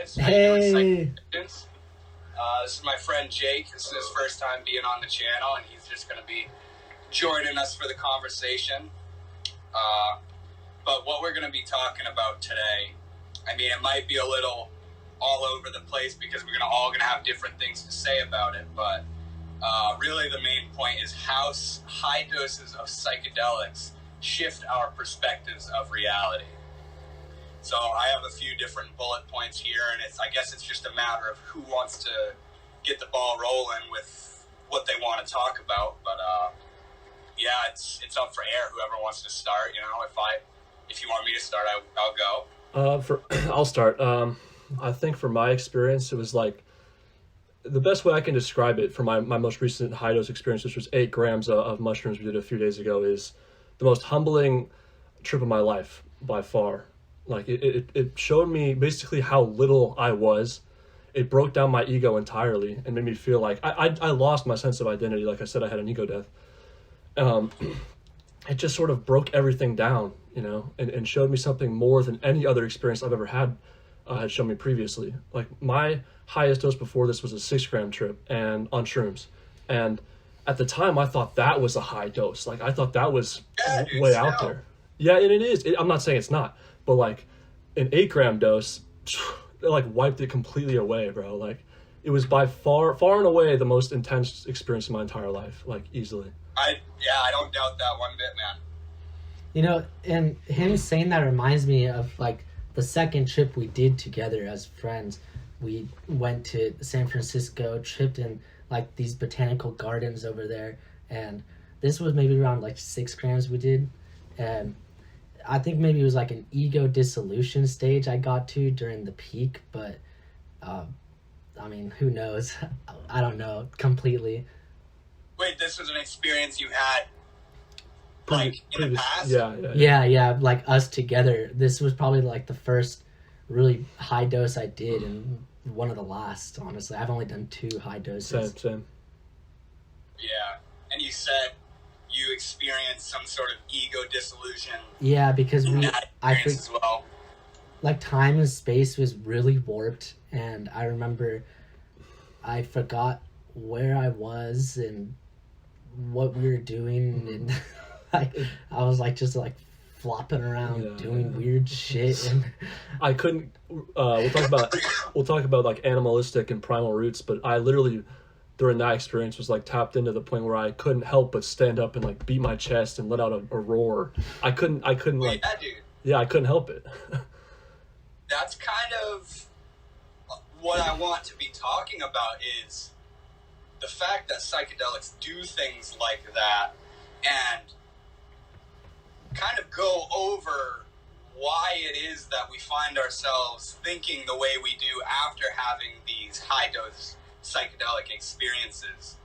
guys. Hey. This is my friend Jake. This is his first time being on the channel, and he's just going to be joining us for the conversation. But what we're going to be talking about today, I mean, it might be a little all over the place because we're all going to have different things to say about it, but really the main point is how high doses of psychedelics shift our perspectives of reality. So I have a few different bullet points here, and I guess it's just a matter of who wants to get the ball rolling with what they want to talk about. But yeah, it's up for air. Whoever wants to start, you know, if you want me to start, I'll go. I'll start. I think for my experience, it was like the best way I can describe it for my most recent high dose experience, which was 8 grams of mushrooms we did a few days ago, is the most humbling trip of my life by far. Like it showed me basically how little I was. It broke down my ego entirely and made me feel like I lost my sense of identity. Like I said, I had an ego death. It just sort of broke everything down, you know, and showed me something more than any other experience I've ever had shown me previously. Like my highest dose before this was a 6-gram trip and on shrooms. And at the time I thought that was a high dose. Like I thought that was way out there. Yeah, and it is. I'm not saying it's not. But like an 8-gram dose, it like wiped it completely away, bro. Like it was by far and away the most intense experience of my entire life, like easily. I don't doubt that one bit, man. You know, and him saying that reminds me of like the second trip we did together as friends. We went to San Francisco, tripped in like these botanical gardens over there, and this was maybe around like 6 grams we did, and I think maybe it was like an ego dissolution stage I got to during the peak, but I mean, who knows? I don't know completely. Wait, this was an experience you had like in the past? Yeah, like us together. This was probably like the first really high dose I did, and one of the last, honestly. I've only done 2 high doses. Same. Yeah, and you said you experienced some sort of ego dissolution. Yeah, because as well. Like time and space was really warped, and I remember I forgot where I was and what we were doing, and I was like just like flopping around doing weird shit, and I couldn't. We'll talk about like animalistic and primal roots, but I literally, during that experience, was like tapped into the point where I couldn't help but stand up and like beat my chest and let out a roar. I couldn't like. Yeah, dude. Yeah, I couldn't help it. That's kind of what I want to be talking about, is the fact that psychedelics do things like that, and kind of go over why it is that we find ourselves thinking the way we do after having these high-dose psychedelic experiences.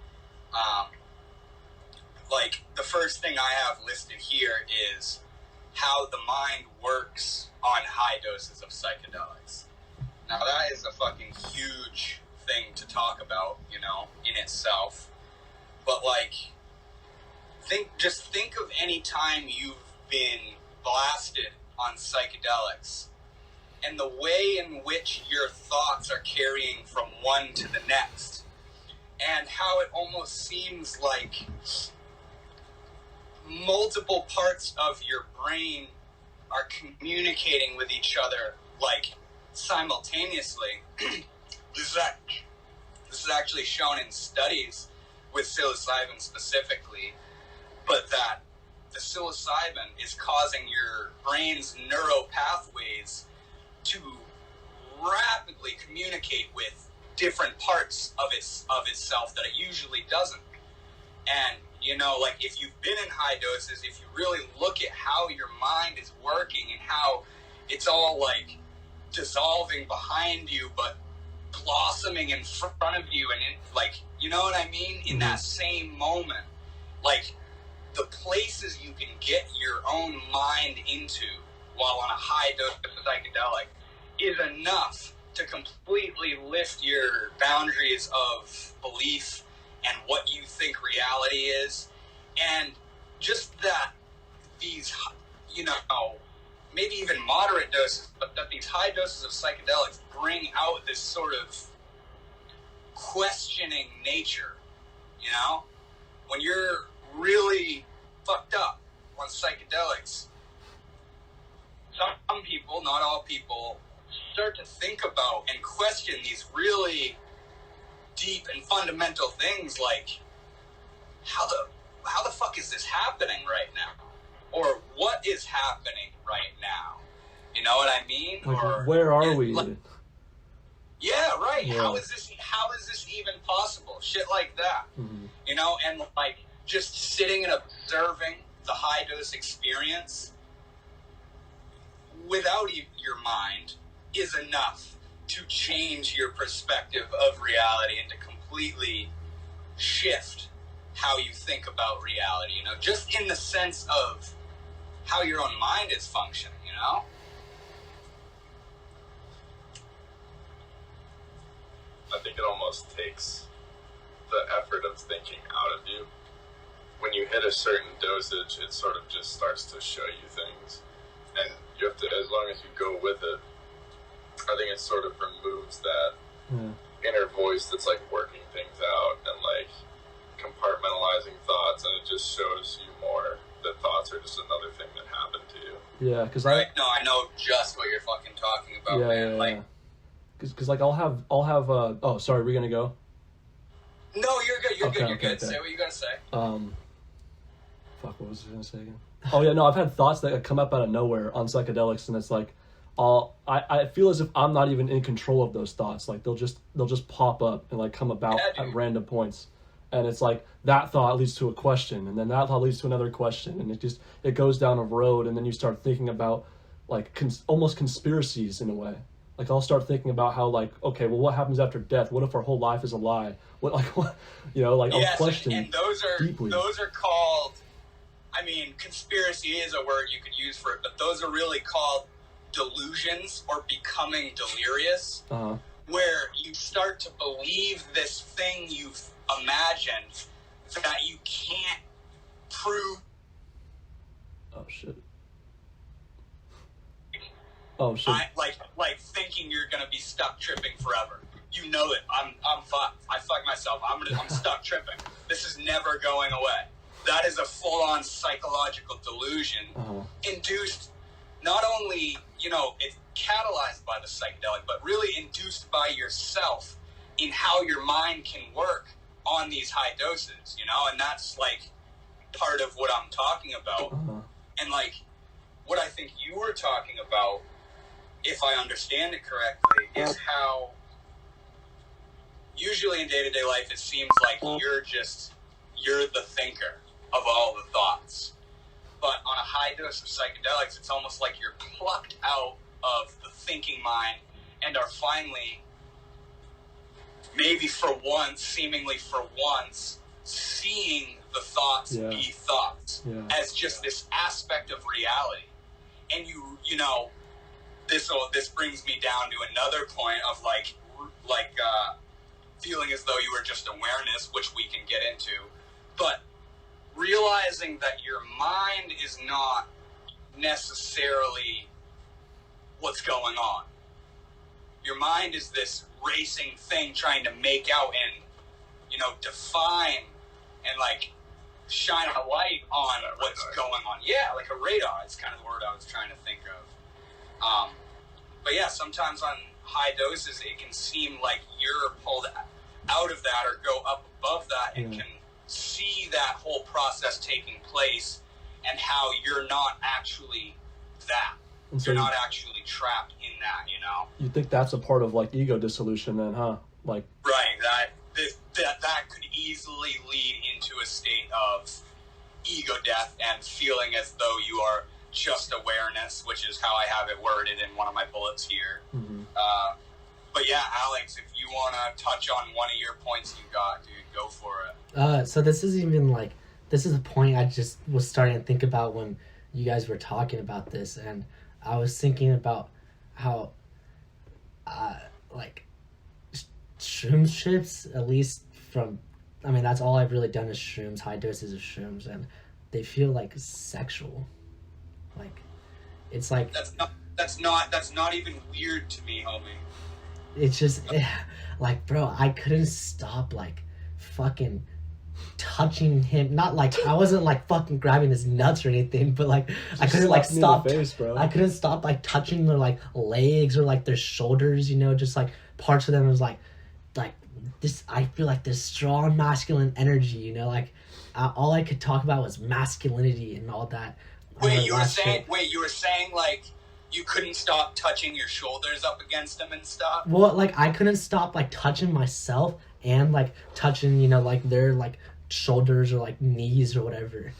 Like, the first thing I have listed here is how the mind works on high doses of psychedelics. Now, that is a fucking huge thing to talk about, you know, in itself. But, like, think of any time you've been blasted on psychedelics and the way in which your thoughts are carrying from one to the next, and how it almost seems like multiple parts of your brain are communicating with each other, like, simultaneously. This is actually shown in studies with psilocybin specifically, but that the psilocybin is causing your brain's neural pathways to rapidly communicate with different parts of itself that it usually doesn't. And, you know, like, if you've been in high doses, if you really look at how your mind is working and how it's all, like, dissolving behind you but blossoming in front of you, and like, you know what I mean, in that same moment, like, the places you can get your own mind into while on a high dose of psychedelic is enough to completely lift your boundaries of belief and what you think reality is. And just that these, you know, maybe even moderate doses, but that these high doses of psychedelics bring out this sort of questioning nature, you know? When you're really fucked up on psychedelics, some people, not all people, start to think about and question these really deep and fundamental things like, how the fuck is this happening right now? Or what is happening right now? You know what I mean? Like, or where are we? Yeah, right. Yeah. How is this even possible? Shit like that. Mm-hmm. You know, and like just sitting and observing the high dose experience without your mind is enough to change your perspective of reality and to completely shift how you think about reality, you know, just in the sense of how your own mind is functioning, you know? I think it almost takes the effort of thinking out of you. When you hit a certain dosage, it sort of just starts to show you things. And you have to, as long as you go with it, I think it sort of removes that inner voice that's like working things out and like compartmentalizing thoughts, and it just shows you more that thoughts are just another thing that happened to you. Yeah, because right. No, I know just what you're fucking talking about, man. Yeah. Like, because like I'll have oh, sorry, we're gonna go. No, you're good. You're good. You're good. Okay. Say what you gotta say. Fuck, what was I gonna say again? Oh yeah, no, I've had thoughts that come up out of nowhere on psychedelics, and it's like, I feel as if I'm not even in control of those thoughts. Like they'll just pop up and like come about at random points, and it's like that thought leads to a question, and then that thought leads to another question, and it goes down a road, and then you start thinking about like almost conspiracies in a way. Like I'll start thinking about how like, okay, well, what happens after death? What if our whole life is a lie? What, you know, like yes, I'll question and deeply. Those are called, I mean, conspiracy is a word you could use for it, but those are really called delusions or becoming delirious, where you start to believe this thing you've imagined that you can't prove. Oh shit. Oh shit. Like thinking you're gonna be stuck tripping forever. You know it. I'm fucked. I fucked myself. I'm stuck tripping. This is never going away. That is a full-on psychological delusion induced not only, you know, it's catalyzed by the psychedelic, but really induced by yourself in how your mind can work on these high doses, you know, and that's like part of what I'm talking about. And like what I think you were talking about, if I understand it correctly, is how usually in day-to-day life it seems like you're the thinker of all the thoughts. But on a high dose of psychedelics, it's almost like you're plucked out of the thinking mind and are finally, maybe for once, seemingly for once, seeing the thoughts be thoughts as just this aspect of reality. And you know, this brings me down to another point of like feeling as though you were just awareness, which we can get into, but realizing that your mind is not necessarily what's going on. Your mind is this racing thing trying to make out and, you know, define and like shine a light on what's going on. Yeah, like a radar is kind of the word I was trying to think of. But yeah, sometimes on high doses it can seem like you're pulled out of that or go up above that and can see that whole process taking place and how you're not actually that. And so you're not actually trapped in that, you know? You think that's a part of like ego dissolution then, huh? Like right, that could easily lead into a state of ego death and feeling as though you are just awareness, which is how I have it worded in one of my bullets here. But yeah, Alex, if you want to touch on one of your points you got, dude, go for it. So this is a point I just was starting to think about when you guys were talking about this, and I was thinking about how like shroom trips, at least from, I mean, that's all I've really done is shrooms, high doses of shrooms, and they feel like sexual. Like It's like that's not even weird to me, homie. it's just like, bro, I couldn't stop like fucking touching him. Not like I wasn't like fucking grabbing his nuts or anything, but like I couldn't like stop. I couldn't stop like touching their like legs or like their shoulders. You know, just like parts of them was like this. I feel like this strong masculine energy. You know, like all I could talk about was masculinity and all that. Wait, you were saying like you couldn't stop touching your shoulders up against them and stuff? Well, like I couldn't stop like touching myself and like touching, you know, like their like shoulders or like knees or whatever.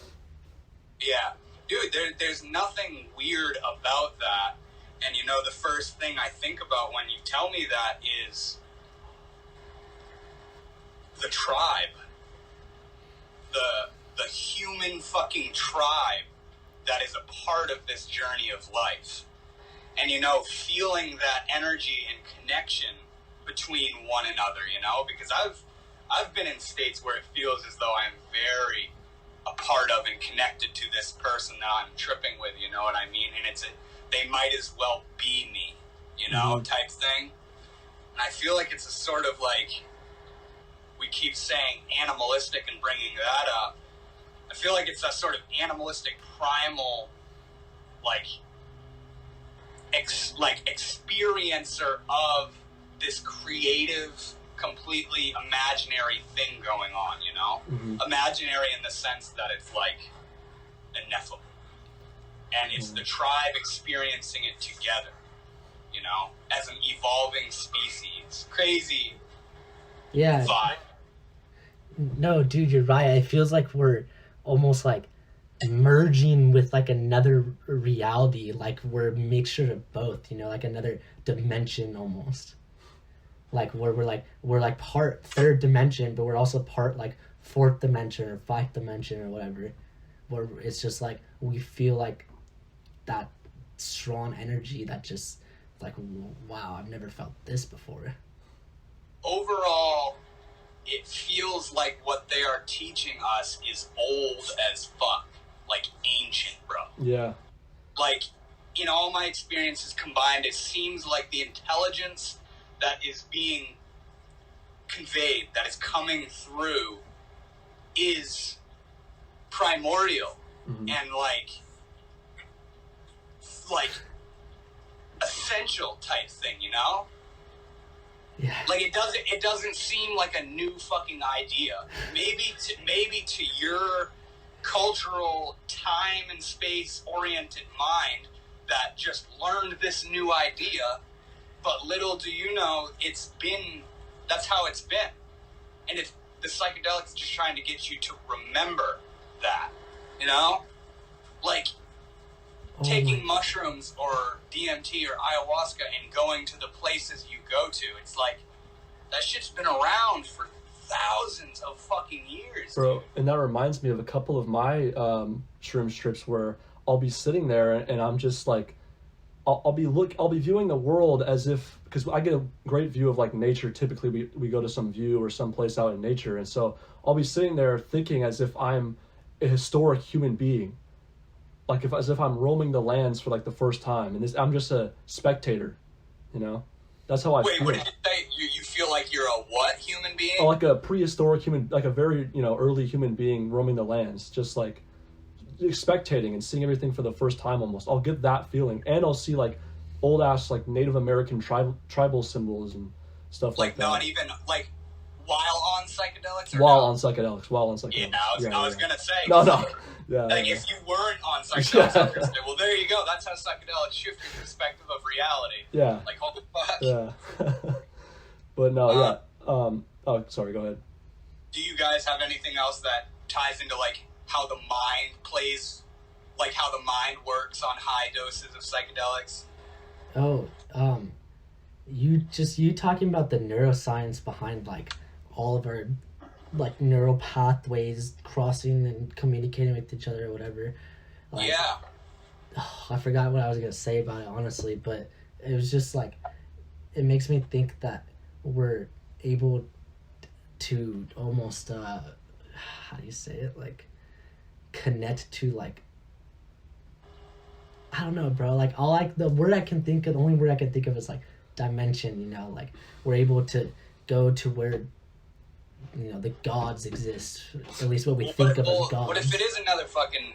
Yeah. Dude, there's nothing weird about that. And you know, the first thing I think about when you tell me that is the tribe. The human fucking tribe that is a part of this journey of life. And, you know, feeling that energy and connection between one another, you know, because I've been in states where it feels as though I'm very a part of and connected to this person that I'm tripping with, you know what I mean? And they might as well be me, you know, type thing. And I feel like it's a sort of like, we keep saying animalistic and bringing that up. I feel like it's a sort of animalistic, primal, like experiencer of this creative, completely imaginary thing going on, you know? Mm-hmm. Imaginary in the sense that it's like a Nephilim. And it's the tribe experiencing it together, you know, as an evolving species. Crazy vibe. No, dude, you're right. It feels like we're almost like merging with like another reality, like we're a mixture of both, you know, like another dimension almost. Like where we're like part third dimension, but we're also part like fourth dimension or fifth dimension or whatever. Where it's just like we feel like that strong energy that just like, wow, I've never felt this before. Overall, it feels like what they are teaching us is old as fuck. Like ancient, bro. Yeah. Like, in all my experiences combined, it seems like the intelligence that is being conveyed, that is coming through, is primordial and like essential type thing, you know? Yeah. Like it doesn't seem like a new fucking idea. Maybe to your cultural time and space oriented mind that just learned this new idea, but little do you know that's how it's been. And if the psychedelics are just trying to get you to remember that, you know? Like taking mushrooms or DMT or ayahuasca and going to the places you go to, it's like that shit's been around for thousands of fucking years, bro. Dude. And that reminds me of a couple of my shroom trips where I'll be sitting there and I'm just like, I'll be viewing the world as if, because I get a great view of like nature. Typically we go to some view or some place out in nature, and so I'll be sitting there thinking as if I'm a historic human being, like as if I'm roaming the lands for like the first time, and I'm just a spectator, you know. That's how I feel. Wait, what did you say? You feel like you're a what human being? Oh, like a prehistoric human, like a very, you know, early human being roaming the lands, just like spectating and seeing everything for the first time almost. I'll get that feeling, and I'll see like old ass like Native American tribal symbols and stuff like that. Not even like while on psychedelics. Or while no? on psychedelics. Yeah, I was gonna say. No. Yeah. Like if you weren't on psychedelics, I was gonna say, well, there you go. That's how psychedelics shift your perspective of reality. Yeah. Like holy fuck. Yeah. But no, yeah. Oh, sorry. Go ahead. Do you guys have anything else that ties into like how the mind plays, like how the mind works on high doses of psychedelics? Oh, you talking about the neuroscience behind like all of our like neural pathways crossing and communicating with each other or whatever. Like, yeah. I forgot what I was gonna say about it honestly, but it was just like it makes me think that we're able to almost how do you say it, like connect to like I don't know, bro. Like the word I can think of, the only word I can think of is like dimension. You know, like we're able to go to where, you know, the gods exist. At least what we think of as gods. What if it is another fucking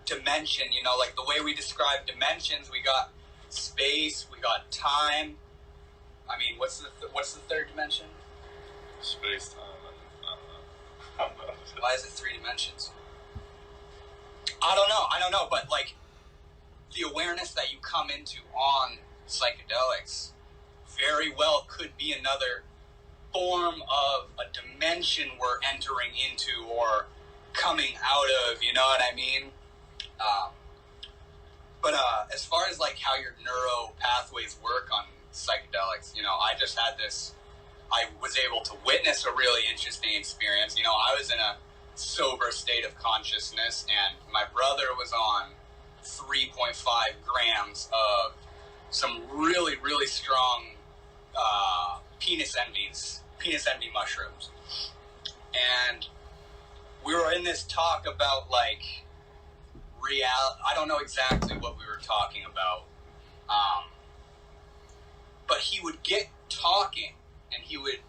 dimension? You know, like the way we describe dimensions, we got space, we got time. I mean, what's the third dimension? Space, time. I don't know. Why is it 3 dimensions? I don't know, but like the awareness that you come into on psychedelics very well could be another form of a dimension we're entering into or coming out of, you know what I mean? But as far as like how your neuro pathways work on psychedelics, you know, I was able to witness a really interesting experience. You know, I was in a sober state of consciousness, and my brother was on 3.5 grams of some really, really strong penis envy mushrooms. And we were in this talk about like I don't know exactly what we were talking about, but he would get talking, and he would,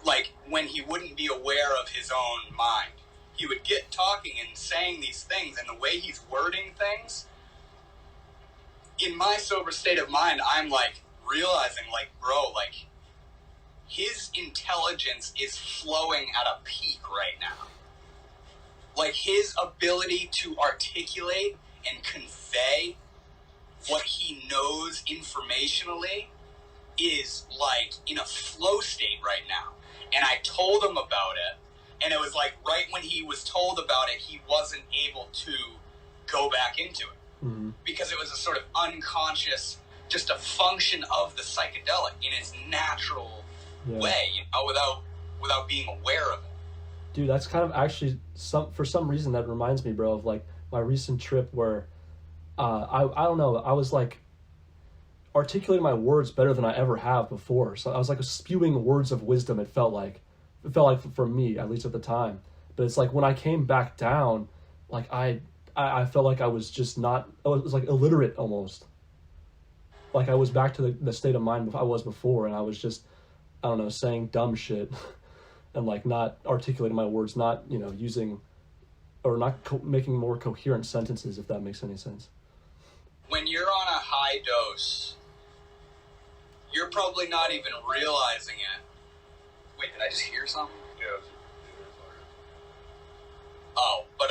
like, when he wouldn't be aware of his own mind, he would get talking and saying these things, and the way he's wording things, in my sober state of mind, I'm like realizing, like, bro, like, his intelligence is flowing at a peak right now. Like, his ability to articulate and convey what he knows informationally is, like, in a flow state right now. And I told him about it, and it was like right when he was told about it, he wasn't able to go back into it. Mm-hmm. Because it was a sort of unconscious, just a function of the psychedelic in its natural way, you know, without being aware of it. Dude, that's kind of actually for some reason that reminds me, bro, of like my recent trip where I don't know, I was like articulating my words better than I ever have before. So I was like spewing words of wisdom. It felt like for me, at least at the time. But it's like when I came back down, like I felt like I was just not. It was like illiterate almost. Like I was back to the state of mind I was before, and I was just, I don't know, saying dumb shit. And like not articulating my words, not, you know, using or not making more coherent sentences, if that makes any sense. When you're on a high dose, you're probably not even realizing it. Wait, did I just hear something? Yeah. Oh, but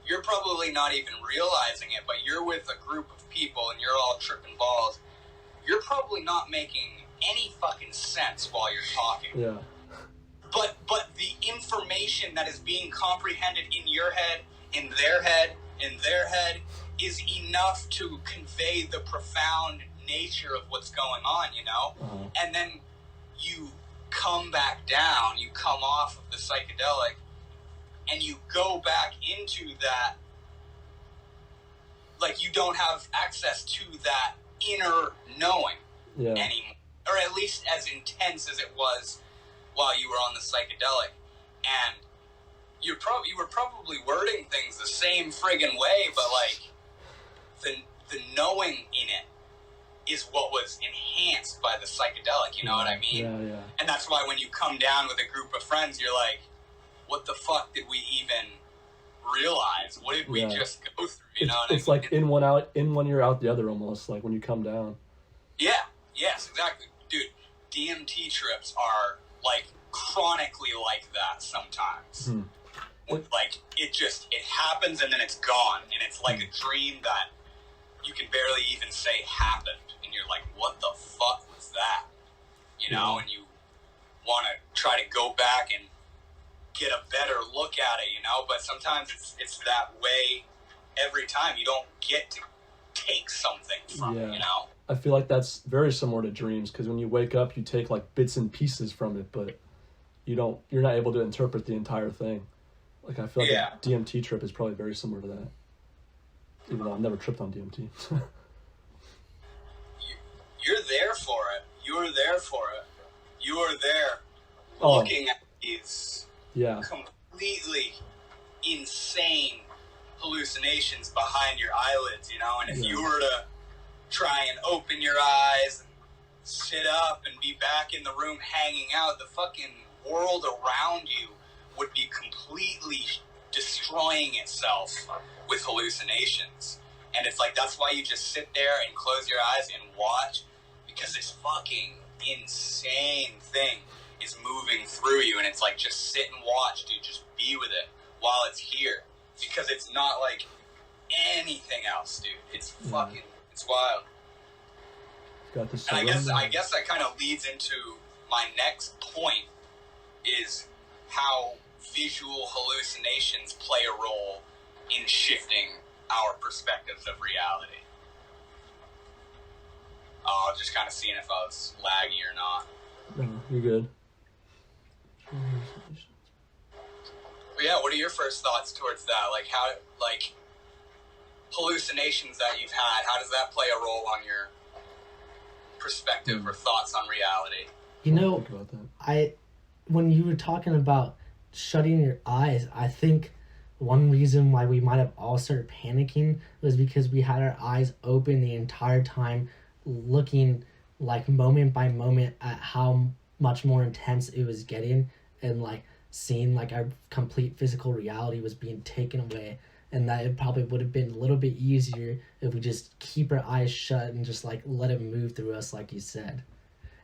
you're probably not even realizing it, but you're with a group of people and you're all tripping balls. You're probably not making any fucking sense while you're talking. Yeah. But the information that is being comprehended in your head, in their head, is enough to convey the profound nature of what's going on, you know? Uh-huh. And then you come back down, you come off of the psychedelic, and you go back into that, like you don't have access to that inner knowing anymore. Or at least as intense as it was while you were on the psychedelic, and you were probably wording things the same friggin' way, but like the knowing in it is what was enhanced by the psychedelic. You know what I mean? Yeah. And that's why when you come down with a group of friends, you're like, "What the fuck did we even realize? What did we just go through?" You know what I mean? It's like in one ear out the other, almost, like when you come down. Yeah. Yes. Exactly, dude. DMT trips are like chronically like that sometimes. Like it happens and then it's gone, and it's like a dream that you can barely even say happened, and you're like, what the fuck was that? You know, and you want to try to go back and get a better look at it, you know, but sometimes it's that way every time. You don't get to take something from it, you know? I feel like that's very similar to dreams, because when you wake up, you take like bits and pieces from it, but you're not able to interpret the entire thing. Like I feel like a DMT trip is probably very similar to that, even though I've never tripped on DMT. You're there for it. You're there for it. You are there looking at these completely insane hallucinations behind your eyelids, you know, and if you were to try and open your eyes and sit up and be back in the room hanging out, the fucking world around you would be completely destroying itself with hallucinations. And it's like, that's why you just sit there and close your eyes and watch, because this fucking insane thing is moving through you, and it's like, just sit and watch, dude. Just be with it while it's here, because it's not like anything else, dude. It's fucking, it's wild. Got this. And I guess that kind of leads into my next point, is how visual hallucinations play a role in shifting our perspectives of reality. Just kind of seeing if I was laggy or not. No, you're good. But yeah, what are your first thoughts towards that? Like, how, like, hallucinations that you've had, how does that play a role on your perspective or thoughts on reality? You know, Think about that. When you were talking about shutting your eyes, I think one reason why we might have all started panicking was because we had our eyes open the entire time, looking like moment by moment at how much more intense it was getting, and like seeing like our complete physical reality was being taken away. And that it probably would have been a little bit easier if we just keep our eyes shut and just like let it move through us, like you said.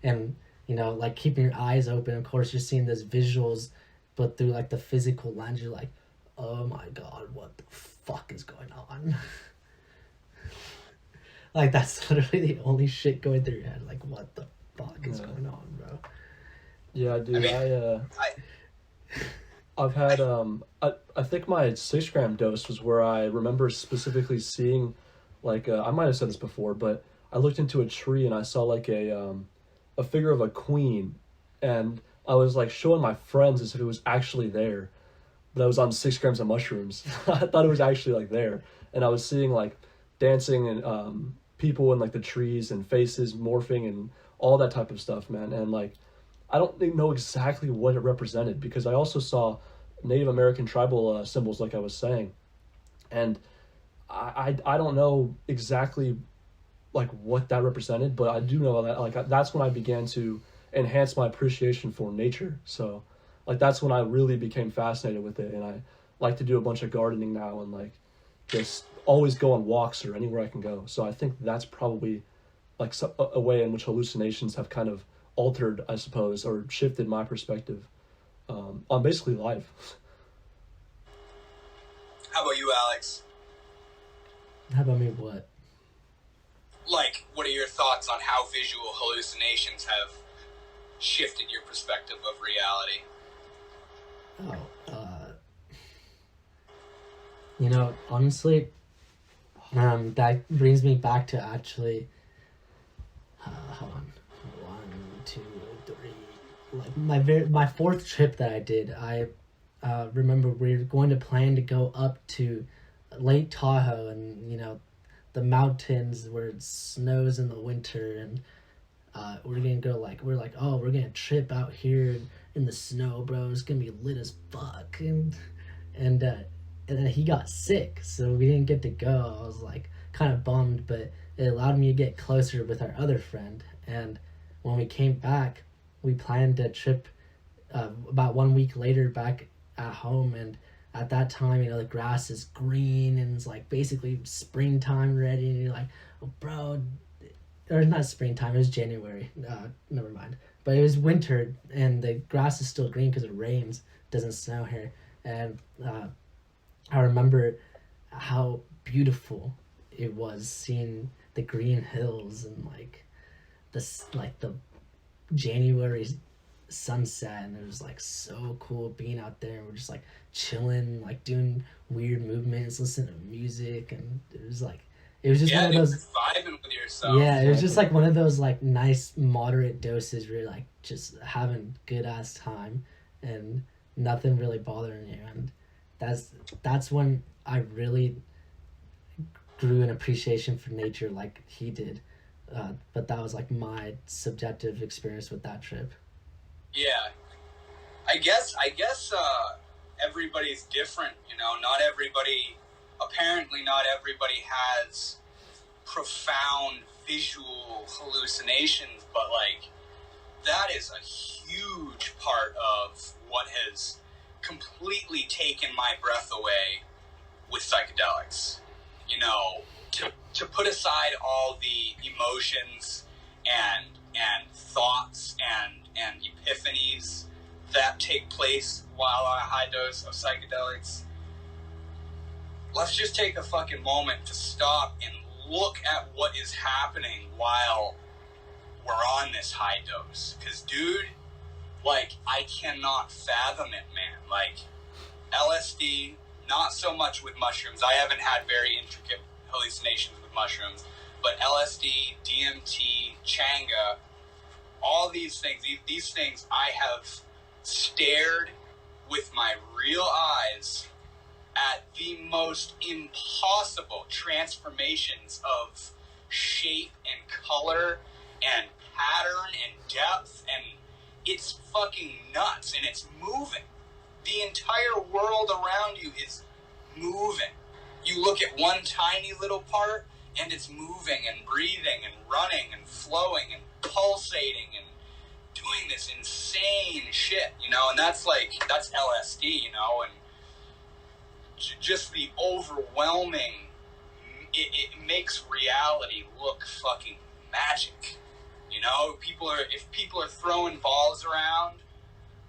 And you know, like keeping your eyes open, of course you're seeing those visuals, but through like the physical lens, you're like, oh my god, what the fuck is going on? Like, that's literally the only shit going through your head. Like, what the fuck is going on, bro? Yeah, dude, I've had, I think my 6 gram dose was where I remember specifically seeing, like, I might have said this before, but I looked into a tree and I saw, like, a figure of a queen, and I was, like, showing my friends as if it was actually there, but I was on 6 grams of mushrooms. I thought it was actually, like, there, and I was seeing, like, dancing and, people in, like, the trees and faces morphing and all that type of stuff, man, and, like, I don't know exactly what it represented, because I also saw Native American tribal symbols, like I was saying, and I don't know exactly like what that represented, but I do know that like that's when I began to enhance my appreciation for nature. So like that's when I really became fascinated with it, and I like to do a bunch of gardening now and like just always go on walks or anywhere I can go. So I think that's probably like a way in which hallucinations have kind of altered, I suppose, or shifted my perspective on basically life. How about you, Alex? How about me, what? Like, what are your thoughts on how visual hallucinations have shifted your perspective of reality? You know, honestly, that brings me back to actually, hold on, 1, 2, 3, like my 4th trip that I did. I remember we were going to plan to go up to Lake Tahoe, and you know, the mountains where it snows in the winter, and we're gonna go like, we're like, oh, we're gonna trip out here in the snow, bro, it's gonna be lit as fuck, and then he got sick, so we didn't get to go. I was like kind of bummed, but it allowed me to get closer with our other friend. And when we came back, we planned a trip about 1 week later back at home, and at that time, you know, the grass is green and it's like basically springtime ready, and you're like, oh, bro, or not springtime, it was January, never mind, but it was winter and the grass is still green because it rains, doesn't snow here. And I remember how beautiful it was seeing the green hills and like the January sunset, and it was like so cool being out there. We're just like chilling, like doing weird movements, listening to music, and it was just one of those vibing with yourself. Yeah, it was just like one of those like nice moderate doses where you're like just having good ass time and nothing really bothering you. And that's when I really grew an appreciation for nature like he did. But that was like my subjective experience with that trip. Yeah, I guess everybody's different, you know. Not everybody apparently not everybody has profound visual hallucinations, but like that is a huge part of what has completely taken my breath away with psychedelics. You know, to put aside all the emotions and thoughts and epiphanies that take place while on a high dose of psychedelics, let's just take a fucking moment to stop and look at what is happening while we're on this high dose. Because, dude, like, I cannot fathom it, man. Like, LSD, not so much with mushrooms. I haven't had very intricate hallucinations with mushrooms. But LSD, DMT, Changa, all these things I have stared with my real eyes at the most impossible transformations of shape and color and pattern and depth, and it's fucking nuts, and it's moving. The entire world around you is moving. You look at one tiny little part, and it's moving and breathing and running and flowing and pulsating and doing this insane shit, you know, and that's LSD, you know, and just the overwhelming, it makes reality look fucking magic, you know. If people are throwing balls around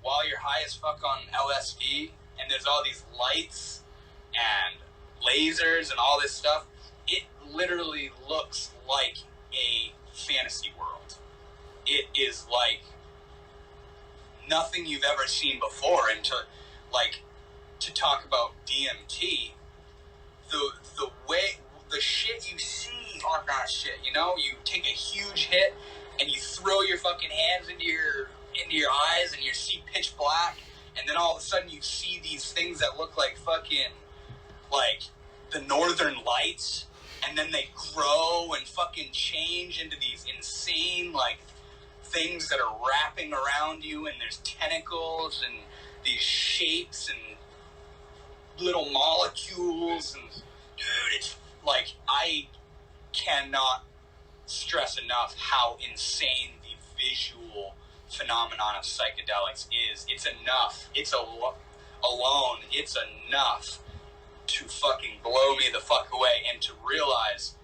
while you're high as fuck on LSD, and there's all these lights and lasers and all this stuff, it literally looks like a fantasy world. It is like nothing you've ever seen before. And to talk about DMT, the shit you see on that shit, you know, you take a huge hit and you throw your fucking hands into your eyes and you see pitch black, and then all of a sudden you see these things that look like fucking like the northern lights, and then they grow and fucking change into these insane like things that are wrapping around you, and there's tentacles and these shapes and little molecules, and dude, it's like, I cannot stress enough how insane the visual phenomenon of psychedelics is. It's enough. Alone, it's enough to fucking blow me the fuck away, and to realize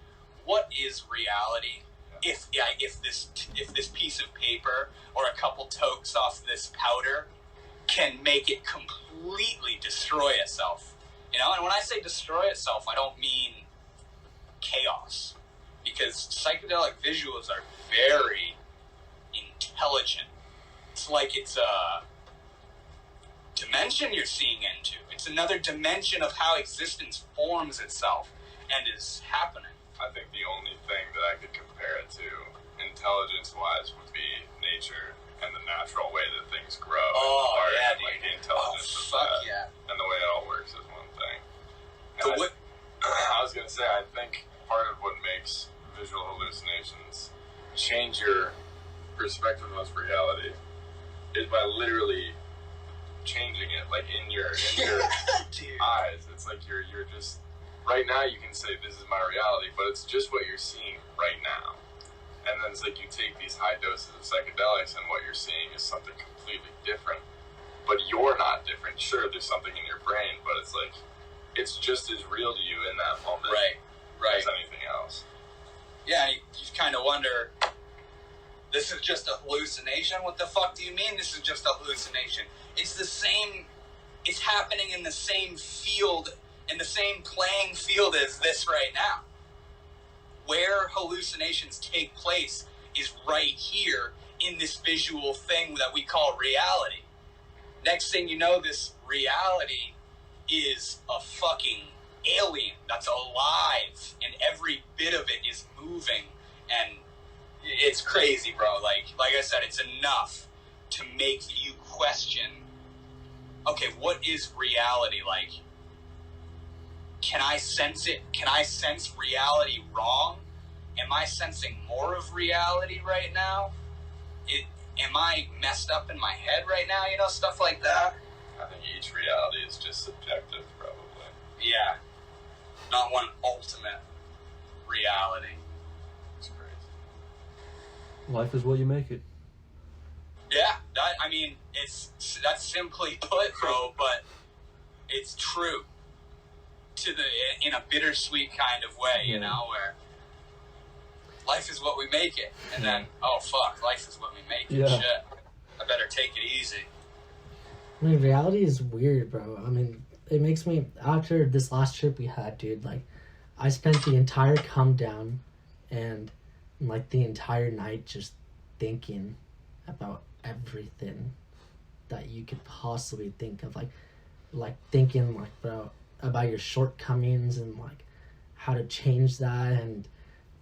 what is reality. If this piece of paper or a couple tokes off this powder can make it completely destroy itself, you know. And when I say destroy itself, I don't mean chaos, because psychedelic visuals are very intelligent. It's like it's a dimension you're seeing into. It's another dimension of how existence forms itself and is happening. I think the only thing that I could compare it to, intelligence-wise, would be nature and the natural way that things grow. Oh, and yeah, and, like, dude. the intelligence of Fuck that. yeah. And the way it all works is one thing. So And I was going to say, I think part of what makes visual hallucinations change your perspective of reality is by literally changing it, like in your eyes. It's like you're just, right now you can say this is my reality, but it's just what you're seeing right now. And then it's like you take these high doses of psychedelics and what you're seeing is something completely different. But you're not different. Sure, there's something in your brain, but it's like, it's just as real to you in that moment right as anything else. Yeah, you kind of wonder, this is just a hallucination? What the fuck do you mean this is just a hallucination? It's the same, it's happening in the same field, in the same playing field as this right now. Where hallucinations take place is right here in this visual thing that we call reality. Next thing you know, this reality is a fucking alien that's alive, and every bit of it is moving, and it's crazy, bro. Like I said, it's enough to make you question, okay, what is reality like? Can I sense it? Can I sense reality wrong? Am I sensing more of reality right now? Am I messed up in my head right now? You know, stuff like that. I think each reality is just subjective, probably. Yeah. not one ultimate reality. It's crazy. Life is what you make it. Yeah, that's simply put, bro, but it's true in a bittersweet kind of way, you know, where life is what we make it, and then, oh fuck, life is what we make it. Yeah. Shit, I better take it easy. I mean, reality is weird, bro. I mean, it makes me, after this last trip we had, dude, like, I spent the entire come down and, like, the entire night just thinking about everything that you could possibly think of, like thinking, like, bro, about your shortcomings and, like, how to change that, and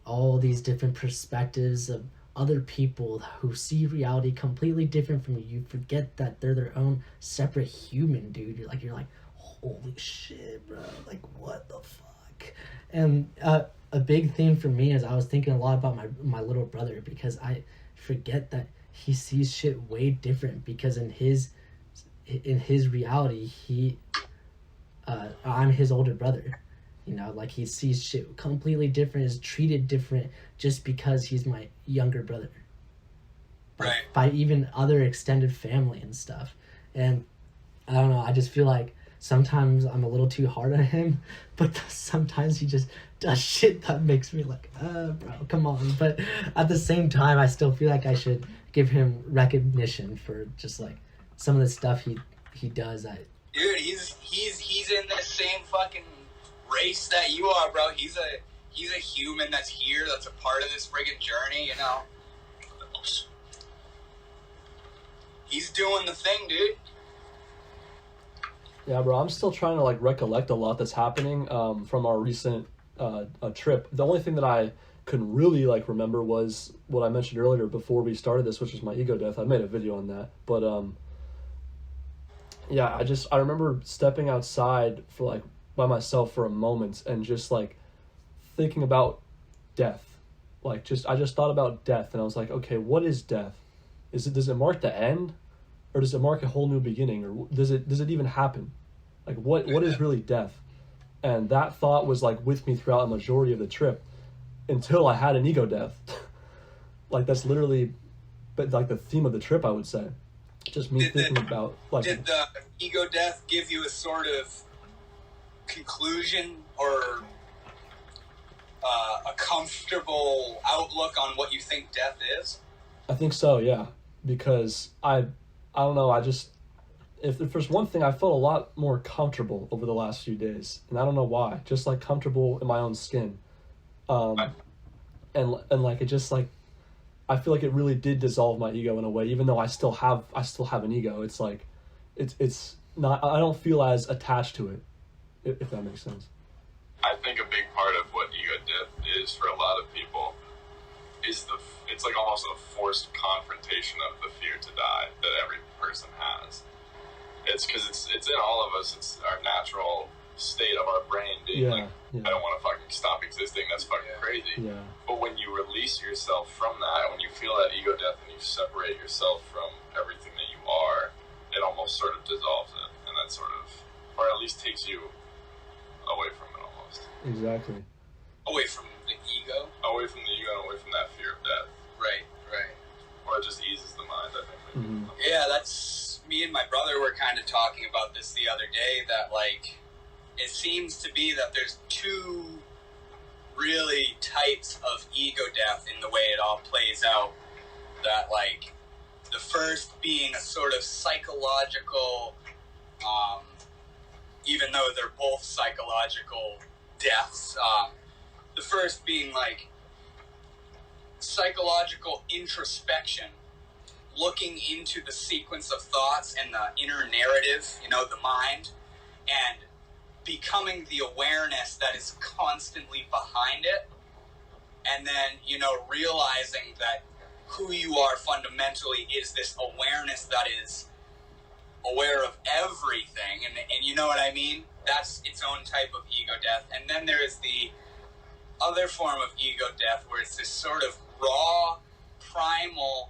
all these different perspectives of other people who see reality completely different from you. You forget that they're their own separate human, dude. You're like, holy shit, bro, like, what the fuck? And a big thing for me is I was thinking a lot about my little brother, because I forget that he sees shit way different, because in his reality, I'm his older brother, you know, like, he sees shit completely different, is treated different just because he's my younger brother, Right. by even other extended family and stuff. And I don't know, I just feel like sometimes I'm a little too hard on him, but sometimes he just does shit that makes me like, bro, come on. But at the same time, I still feel like I should give him recognition for just, like, some of the stuff he does. Dude, he's in the same fucking race that you are, bro. He's a human that's here, that's a part of this friggin' journey, you know. He's doing the thing, dude. Yeah, bro, I'm still trying to, like, recollect a lot that's happening from our recent trip. The only thing that I couldn't really, like, remember was what I mentioned earlier before we started this, which was my ego death. I made a video on that. But, yeah, I remember stepping outside for, like, by myself for a moment and just, like, thinking about death. Like, I just thought about death, and I was like, okay, what is death? Does it mark the end? Or does it mark a whole new beginning? Or does it even happen? Like, what is really death? And that thought was, like, with me throughout a majority of the trip until I had an ego death. Like, that's literally, but, like, the theme of the trip, I would say. Just me thinking about, like... Did the ego death give you a sort of conclusion or a comfortable outlook on what you think death is? I think so, yeah. Because I don't know, if there's one thing, I felt a lot more comfortable over the last few days, and I don't know why. Just, like, comfortable in my own skin, and like, it just, like, I feel like it really did dissolve my ego in a way. Even though I still have an ego, it's like, it's not. I don't feel as attached to it, if that makes sense. I think a big part of what ego death is for a lot of people is it's like almost a forced confrontation of the fear to die that every person has. It's because it's in all of us. It's our natural state of our brain being I don't want to fucking stop existing. That's fucking crazy. Yeah. But when you release yourself from that, when you feel that ego death and you separate yourself from everything that you are, it almost sort of dissolves it, and that sort of, or at least takes you away from it almost. Exactly. Away from the ego? Away from the ego and away from that fear of death. Right. Or it just eases the mind, I think. Mm-hmm. Yeah, that's... Me and my brother were kind of talking about this the other day, that, like, it seems to be that there's two really types of ego death in the way it all plays out. That, like, the first being a sort of psychological, even though they're both psychological deaths, the first being, like, psychological introspection, looking into the sequence of thoughts and the inner narrative, you know, the mind, and becoming the awareness that is constantly behind it, and then, you know, realizing that who you are fundamentally is this awareness that is aware of everything, and you know what I mean? That's its own type of ego death. And then there is the other form of ego death, where it's this sort of raw, primal,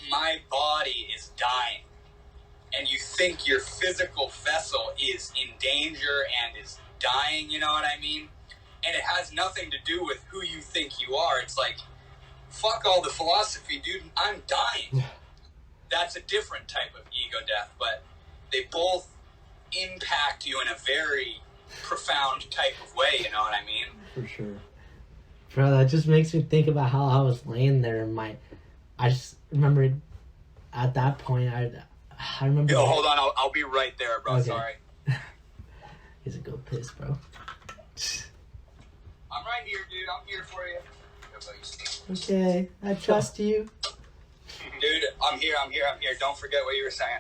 my body is dying, and you think your physical vessel is in danger and is dying, you know what I mean? And it has nothing to do with who you think you are. It's like, fuck all the philosophy, dude. I'm dying. That's a different type of ego death, but they both impact you in a very profound type of way, you know what I mean? For sure. Bro, that just makes me think about how I was laying there and I just remember at that point, I remember... Yo, hold on, I'll be right there, bro, okay. Sorry. He's a go piss, bro. I'm right here, dude, I'm here for you. Okay, I trust you. Dude, I'm here. Don't forget what you were saying.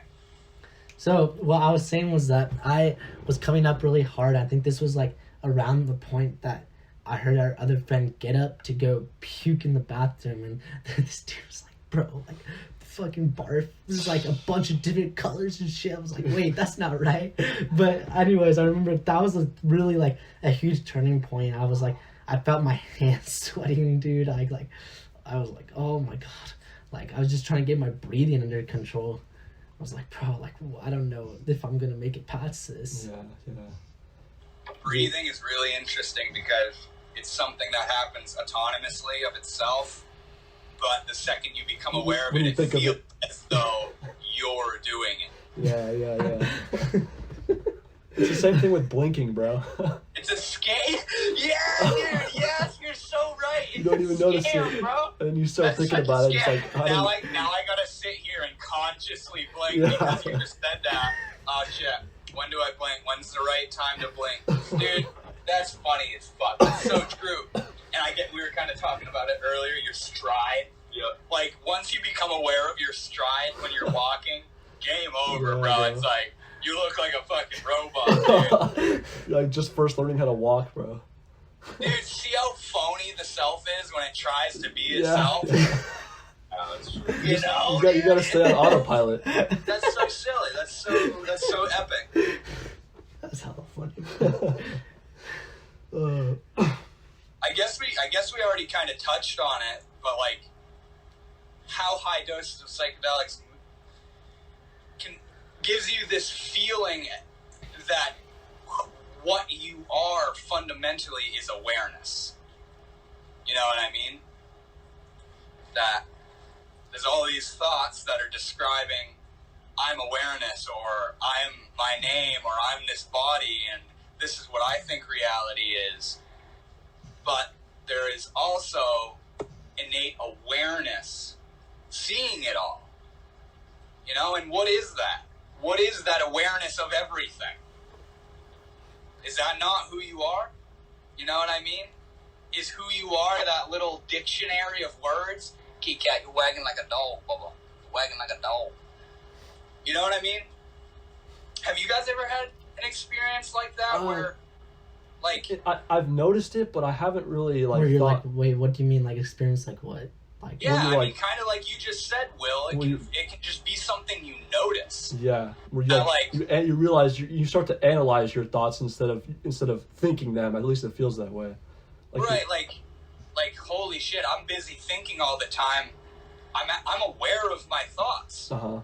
So, what I was saying was that I was coming up really hard. I think this was like around the point that I heard our other friend get up to go puke in the bathroom, and this dude was like, bro, like, fucking barf. This is like a bunch of different colors and shit. I was like, wait, that's not right. But anyways, I remember that was really like a huge turning point. I was like, I felt my hands sweating, dude. I was like, oh my God. Like, I was just trying to get my breathing under control. I was like, bro, like, I don't know if I'm going to make it past this. Yeah. Breathing is really interesting because it's something that happens autonomously of itself, but the second you become aware of it feels as though you're doing it. Yeah. It's the same thing with blinking, bro. It's a scare. Yeah, dude. Yes, you're so right. It's you don't even notice it, bro. And you start thinking about it. It's like, now I gotta sit here and consciously blink because you just said that. Oh shit. When do I blink? When's the right time to blink? Dude, that's funny as fuck. That's so true. And we were kind of talking about it earlier. Your stride. Yep. Like once you become aware of your stride when you're walking, game over, bro. It's like. You look like a fucking robot, dude. Like just first learning how to walk, bro. Dude, see how phony the self is when it tries to be itself? That's true. You know? You gotta stay on autopilot. That's so silly. That's so epic. That's hella funny. I guess we already kind of touched on it, but like how high doses of psychedelics gives you this feeling that what you are fundamentally is awareness. You know what I mean? That there's all these thoughts that are describing I'm awareness, or I'm my name, or I'm this body, and this is what I think reality is. But there is also innate awareness, seeing it all. You know, and what is that? What is that awareness of everything? Is that not who you are? You know what I mean? Is who you are that little dictionary of words? Kit Kat, you're wagging like a dog, Bubba. You're wagging like a dog. You know what I mean? Have you guys ever had an experience like that where, like... I've noticed it, but I haven't really, like... Where you're like, wait, what do you mean, like, experience, like, what? Like, yeah, I like, mean, kind of like you just said, Will. It can just be something you notice. Yeah, where you realize you start to analyze your thoughts instead of thinking them. At least it feels that way. Like, right, like holy shit! I'm busy thinking all the time. I'm aware of my thoughts. I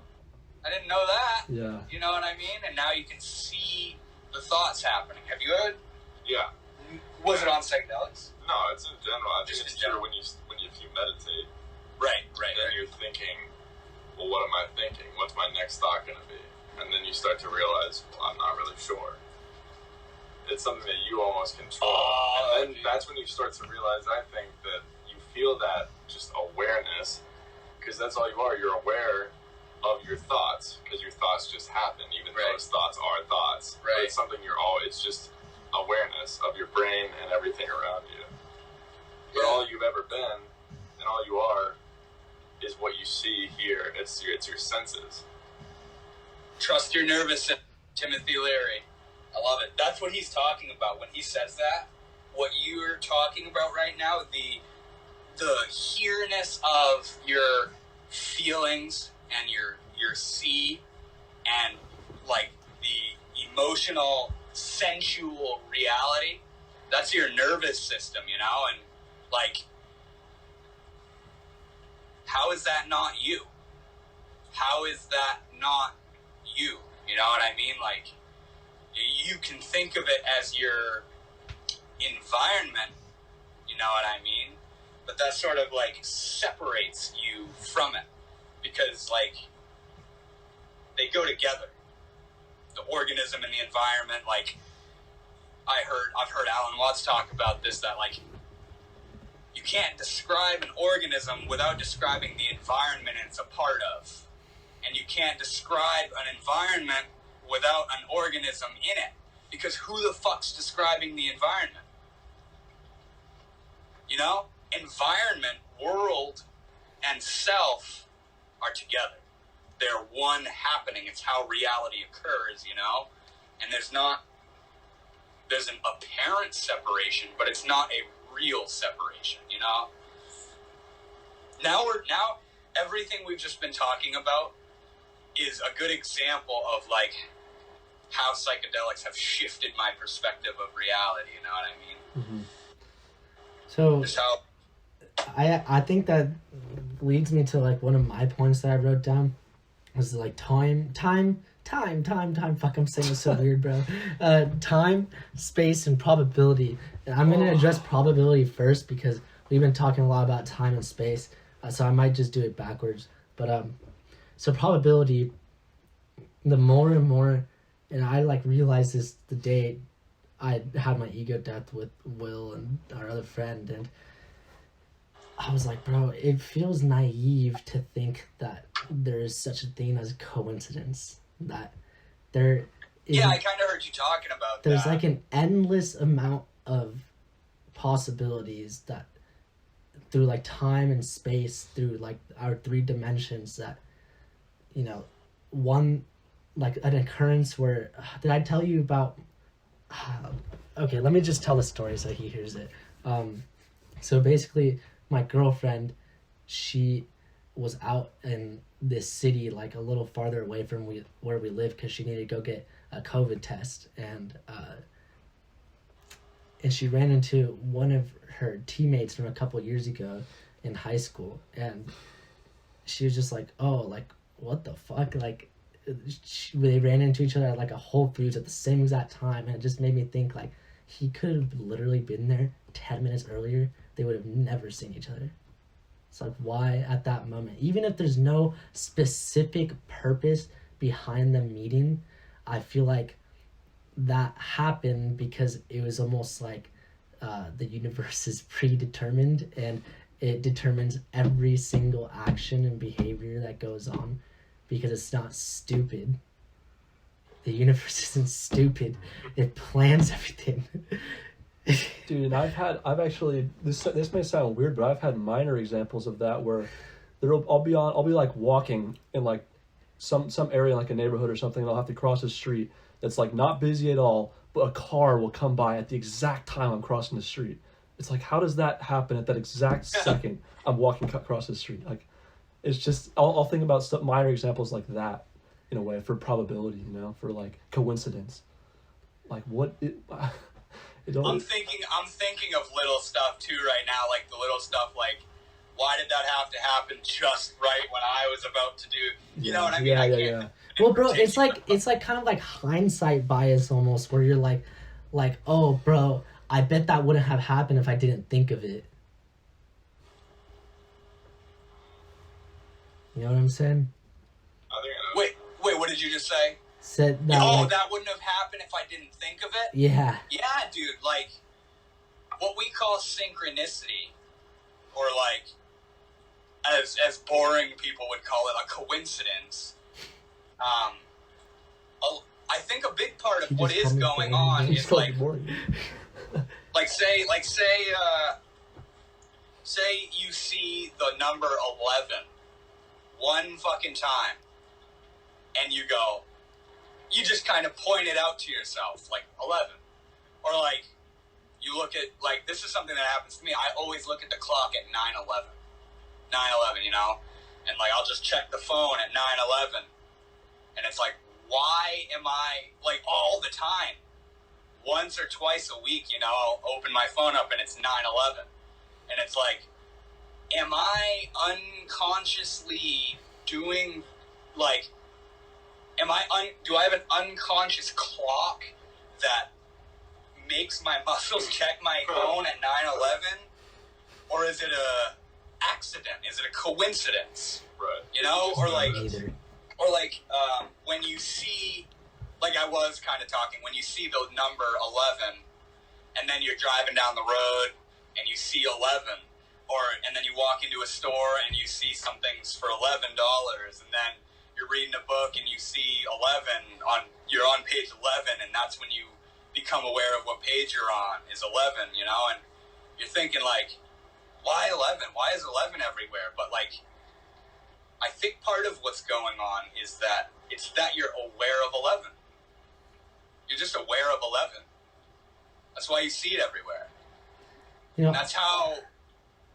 didn't know that. Yeah. You know what I mean? And now you can see the thoughts happening. Have you heard? Yeah. Was it on psychedelics? No, it's in general. I think it's true when you meditate. Right. Then you're thinking, well, what am I thinking? What's my next thought going to be? And then you start to realize, well, I'm not really sure. It's something that you almost control. And then that's when you start to realize, I think, that you feel that just awareness, because that's all you are. You're aware of your thoughts, because your thoughts just happen, even though those thoughts are thoughts. Right. But it's something it's just awareness of your brain and everything around you. But all you've ever been and all you are is what you see here. It's your senses. Trust your nervous system, Timothy Leary. I love it. That's what he's talking about when he says that. What you're talking about right now, the here-ness of your feelings and your see, and like the emotional, sensual reality. That's your nervous system, you know, and like, how is that not you? How is that not you? You know what I mean? Like, you can think of it as your environment, you know what I mean? But that sort of like separates you from it, because like they go together. The organism and the environment, like I've heard Alan Watts talk about this, that like you can't describe an organism without describing the environment it's a part of. And you can't describe an environment without an organism in it, because who the fuck's describing the environment? You know? Environment, world, and self are together. They're one happening. It's how reality occurs, you know? And there's an apparent separation, but it's not a real separation, you know? Now everything we've just been talking about is a good example of like how psychedelics have shifted my perspective of reality, you know what I mean? Mm-hmm. So just how I think that leads me to like one of my points that I wrote down was like time. Fuck, I'm saying it's so weird, bro. Time, space, and probability. And I'm gonna address probability first because we've been talking a lot about time and space, so I might just do it backwards. But so probability, the more and more, and I like realized this the day I had my ego death with Will and our other friend, and I was like, bro, it feels naive to think that there is such a thing as coincidence. That there is. Yeah, I kind of heard you talking about there's that. Like an endless amount of possibilities that through like time and space, through like our 3 dimensions, that, you know, one, like an occurrence where, did I tell you about, okay, let me just tell the story so he hears it. So basically, my girlfriend, she was out in this city like a little farther away from where we live because she needed to go get a COVID test, and she ran into one of her teammates from a couple years ago in high school, and she was just like, oh, like what the fuck, like they ran into each other at like a Whole Foods at the same exact time, and it just made me think like he could have literally been there 10 minutes earlier. They would have never seen each other. It's like, why at that moment? Even if there's no specific purpose behind the meeting, I feel like that happened because it was almost like the universe is predetermined, and it determines every single action and behavior that goes on because it's not stupid. The universe isn't stupid. It plans everything. Dude, and I've actually, this may sound weird, but I've had minor examples of that where I'll be like walking in like some area, like a neighborhood or something, and I'll have to cross a street that's like not busy at all, but a car will come by at the exact time I'm crossing the street. It's like, how does that happen at that exact second I'm walking across the street? Like, it's just, I'll think about minor examples like that in a way for probability, you know, for like coincidence. Like I'm thinking of little stuff too right now, like the little stuff like, why did that have to happen just right when I was about to do, you know what I mean? Yeah. Well, bro, it's like kind of like hindsight bias almost, where you're like, oh, bro, I bet that wouldn't have happened if I didn't think of it. You know what I'm saying? Wait, what did you just say? Said that. That wouldn't have happened if I didn't think of it? Yeah. Yeah, dude, like, what we call synchronicity, or like, as boring people would call it, a coincidence. I think a big part of what is going on is like, say you see the number 11 one fucking time, and you go, you just kind of point it out to yourself, like 11. Or like, you look at, like, this is something that happens to me. I always look at the clock at 9:11. 9:11, you know? And like, I'll just check the phone at 9:11. And it's like, why am I, like, all the time? Once or twice a week, you know, I'll open my phone up and it's 9:11. And it's like, am I unconsciously doing, like, do I have an unconscious clock that makes my muscles check my phone at 9/11, or is it a accident? Is it a coincidence? Right. You know, or like, Neither. or like when you see, like I was kind of talking, when you see the number 11, and then you're driving down the road and you see 11, and then you walk into a store and you see something's for $11, and then you're reading a book and you see 11 you're on page 11, and that's when you become aware of what page you're on is 11, you know, and you're thinking like, why 11? Why is 11 everywhere? But like, I think part of what's going on is that it's that you're aware of 11. You're just aware of 11. That's why you see it everywhere. You know, And that's how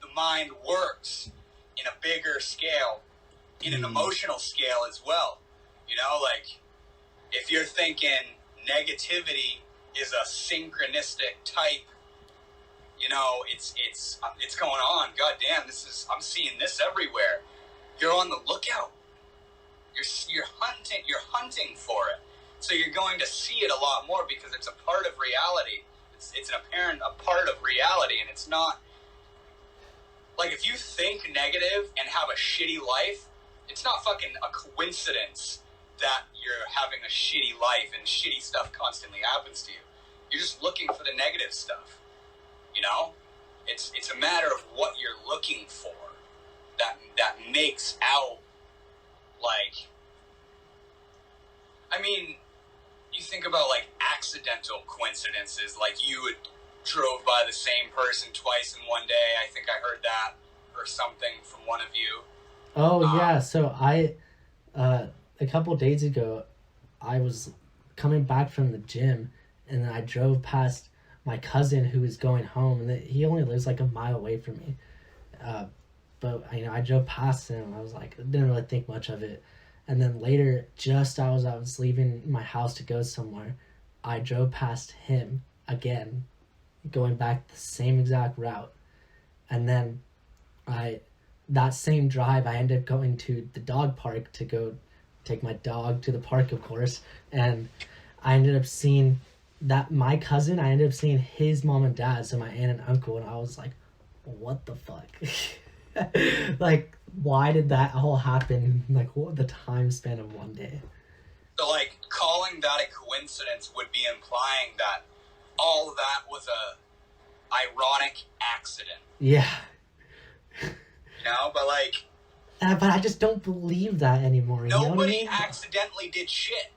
the mind works in a bigger scale, in an emotional scale as well. You know, like if you're thinking negativity is a synchronistic type, you know, it's going on. God damn, I'm seeing this everywhere. You're on the lookout. You're hunting for it. So you're going to see it a lot more because it's a part of reality. It's a part of reality, and it's not like if you think negative and have a shitty life, it's not fucking a coincidence that you're having a shitty life and shitty stuff constantly happens to you. You're just looking for the negative stuff. You know? It's a matter of what you're looking for that makes out like, I mean, you think about like accidental coincidences, like you drove by the same person twice in one day. I think I heard that or something from one of you. Oh yeah, so I a couple days ago I was coming back from the gym, and then I drove past my cousin who was going home, and he only lives like a mile away from me. But you know, I drove past him. I was like, didn't really think much of it. And then later, just as I was leaving my house to go somewhere, I drove past him again, going back the same exact route. And then that same drive, I ended up going to the dog park to go take my dog to the park, of course. And I ended up seeing my cousin, I ended up seeing his mom and dad, so my aunt and uncle, and I was like, what the fuck? Like, why did that all happen? Like, what the time span of one day? So, like, calling that a coincidence would be implying that all of that was a ironic accident. Yeah. You know, but like... But I just don't believe that anymore. You know what I mean? Accidentally did shit.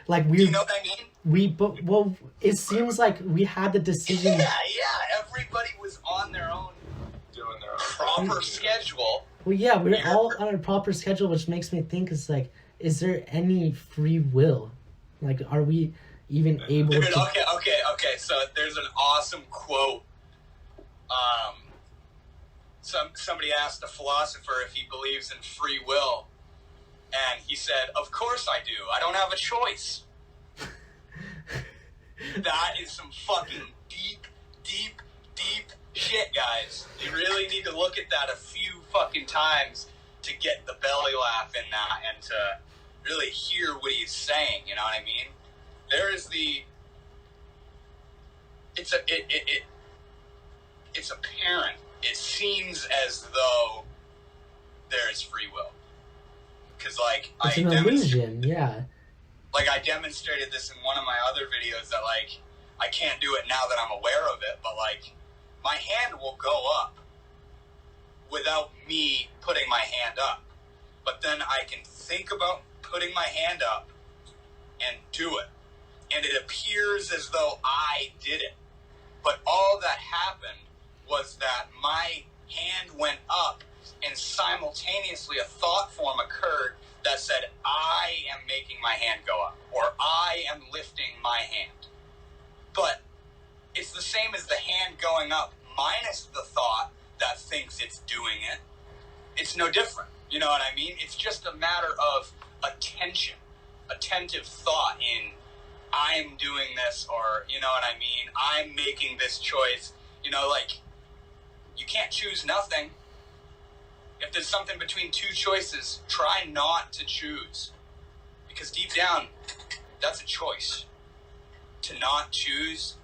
Like, you know what I mean? Well, it seems like we had the decision... Yeah, everybody was on their own... Doing their own proper schedule. Well, yeah, we're all on a proper schedule, which makes me think it's like, is there any free will? Like, are we even able Dude, to... Okay. So there's an awesome quote. Somebody asked a philosopher if he believes in free will, and he said, "Of course I do. I don't have a choice." That is some fucking deep shit, guys. You really need to look at that a few fucking times to get the belly laugh in that and to really hear what he's saying, you know what I mean? There is it's apparent. It seems as though there is free will. Because, like, it's an illusion, yeah. Like, I demonstrated this in one of my other videos that, like, I can't do it now that I'm aware of it, but, like, my hand will go up without me putting my hand up. But then I can think about putting my hand up and do it. And it appears as though I did it. But all that happened was that my hand went up and simultaneously a thought form occurred that said, I am making my hand go up, or I am lifting my hand. But it's the same as the hand going up minus the thought that thinks it's doing it. It's no different. You know what I mean? It's just a matter of attentive thought in I'm doing this, or, you know what I mean? I'm making this choice. You know, like, you can't choose nothing. If there's something between two choices, try not to choose. Because deep down, that's a choice. to not choose,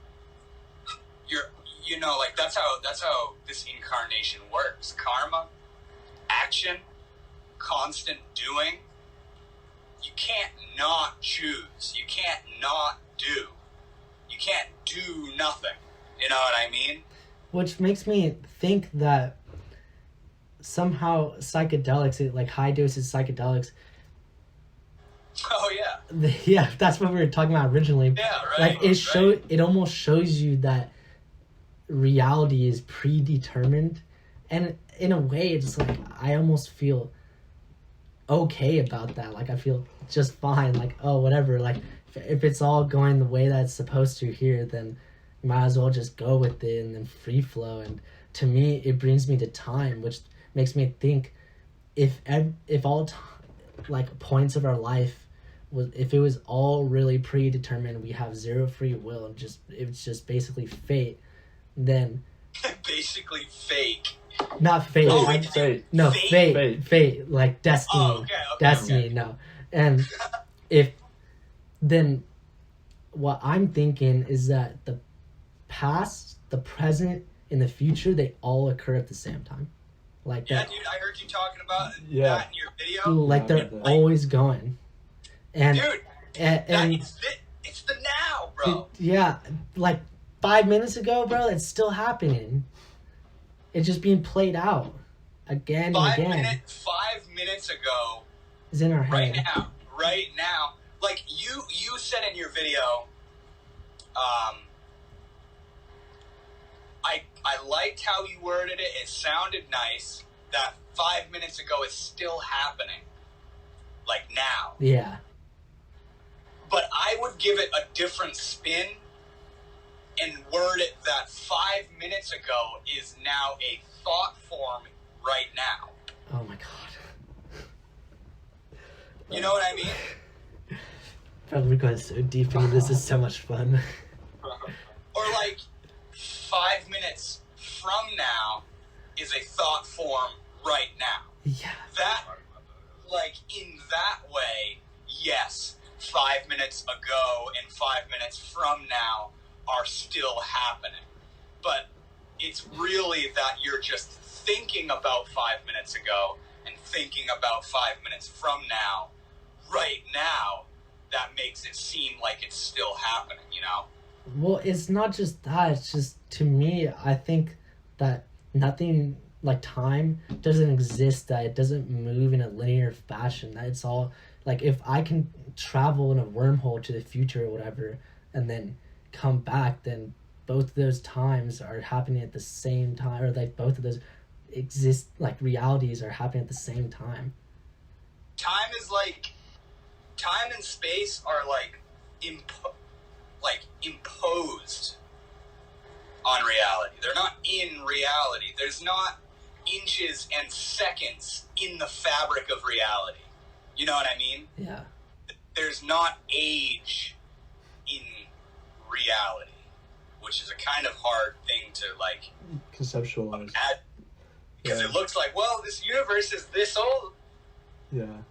like that's how this incarnation works. Karma, action, constant doing. You can't not choose. You can't not do. You can't do nothing. You know what I mean? Which makes me think that somehow psychedelics, like high doses psychedelics. Oh yeah. Yeah, that's what we were talking about originally. Yeah, right. Like it almost shows you that reality is predetermined, and in a way, it's like I almost feel okay about that. Like I feel just fine. Like, oh, whatever. Like if it's all going the way that it's supposed to here, then you might as well just go with it and then free flow. And to me, it brings me to time, which makes me think if all like points of our life was, if it was all really predetermined, we have zero free will, and it's just basically fate, then basically fake. Not fate. Oh, fate. No, fate. Like destiny. Oh, okay, destiny, okay. No. And then what I'm thinking is that the past, the present, and the future, they all occur at the same time. Like yeah, that. dude, I heard you talking about that in your video. Like they're always going. And dude, and it's the now, bro. Yeah, like 5 minutes ago, bro, it's still happening. It's just being played out again and again. 5 minutes ago is in our head. Right now. Like you said in your video, I liked how you worded it. It sounded nice. That 5 minutes ago is still happening. Like now. Yeah. But I would give it a different spin and word it that 5 minutes ago is now a thought form right now. Oh my god. You know what I mean? Bro, we're going so deep into this. Is so much fun. Or like 5 minutes from now is a thought form right now. Yeah. That, like, in that way, yes, 5 minutes ago and 5 minutes from now are still happening. But it's really that you're just thinking about 5 minutes ago and thinking about 5 minutes from now, right now, that makes it seem like it's still happening, you know? Well, it's not just that. It's just, to me, I think that nothing, like time, doesn't exist, that it doesn't move in a linear fashion. That it's all, like, if I can travel in a wormhole to the future or whatever, and then come back, then both of those times are happening at the same time, or like both of those exist, like realities are happening at the same time. Time is like, time and space are like imposed on reality. They're not in reality. There's not inches and seconds in the fabric of reality. You know what I mean? Yeah. There's not age in reality, which is a kind of hard thing to like conceptualize. Because it looks like, well, this universe is this old. Yeah.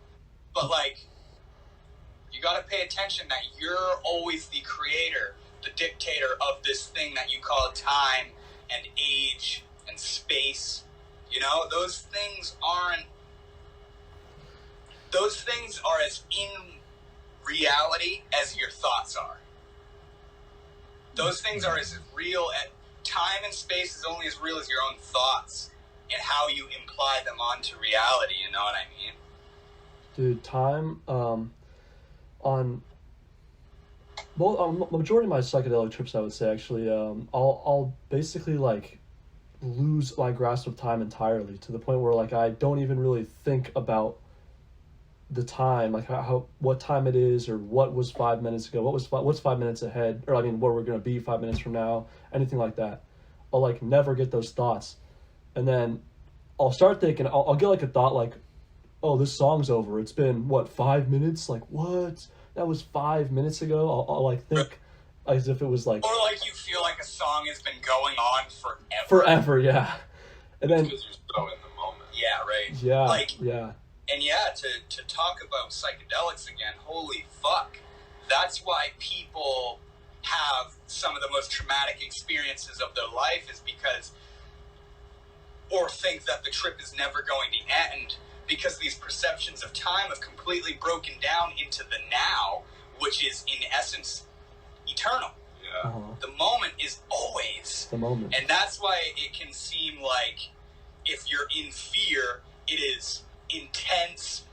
But like, you got to pay attention that you're always the creator, the dictator of this thing that you call time and age and space. You know, those things are as in reality as your thoughts are. Those things are as real at time and space is only as real as your own thoughts and how you imply them onto reality, you know what I mean? Dude, time, on the majority of my psychedelic trips, I would say, actually, I'll basically like lose my grasp of time entirely, to the point where like I don't even really think about the time, like what time it is, or what was 5 minutes ago, what's 5 minutes ahead, or I mean where we're gonna be 5 minutes from now, anything like that. I'll like never get those thoughts, and then I'll start thinking, I'll get like a thought like, oh, this song's over, it's been what, 5 minutes, like what, that was 5 minutes ago. I'll like think as if it was like, or like you feel like a song has been going on forever, yeah. And then because you're so in the moment. Yeah, right. Yeah, like, yeah. And yeah, to talk about psychedelics again, holy fuck. That's why people some of the most traumatic experiences of their life is because, or think that the trip is never going to end, because these perceptions of time have completely broken down into the now, which is in essence eternal. Yeah. The moment is always The moment. and that's why it can seem like if you're in fear, it is intense,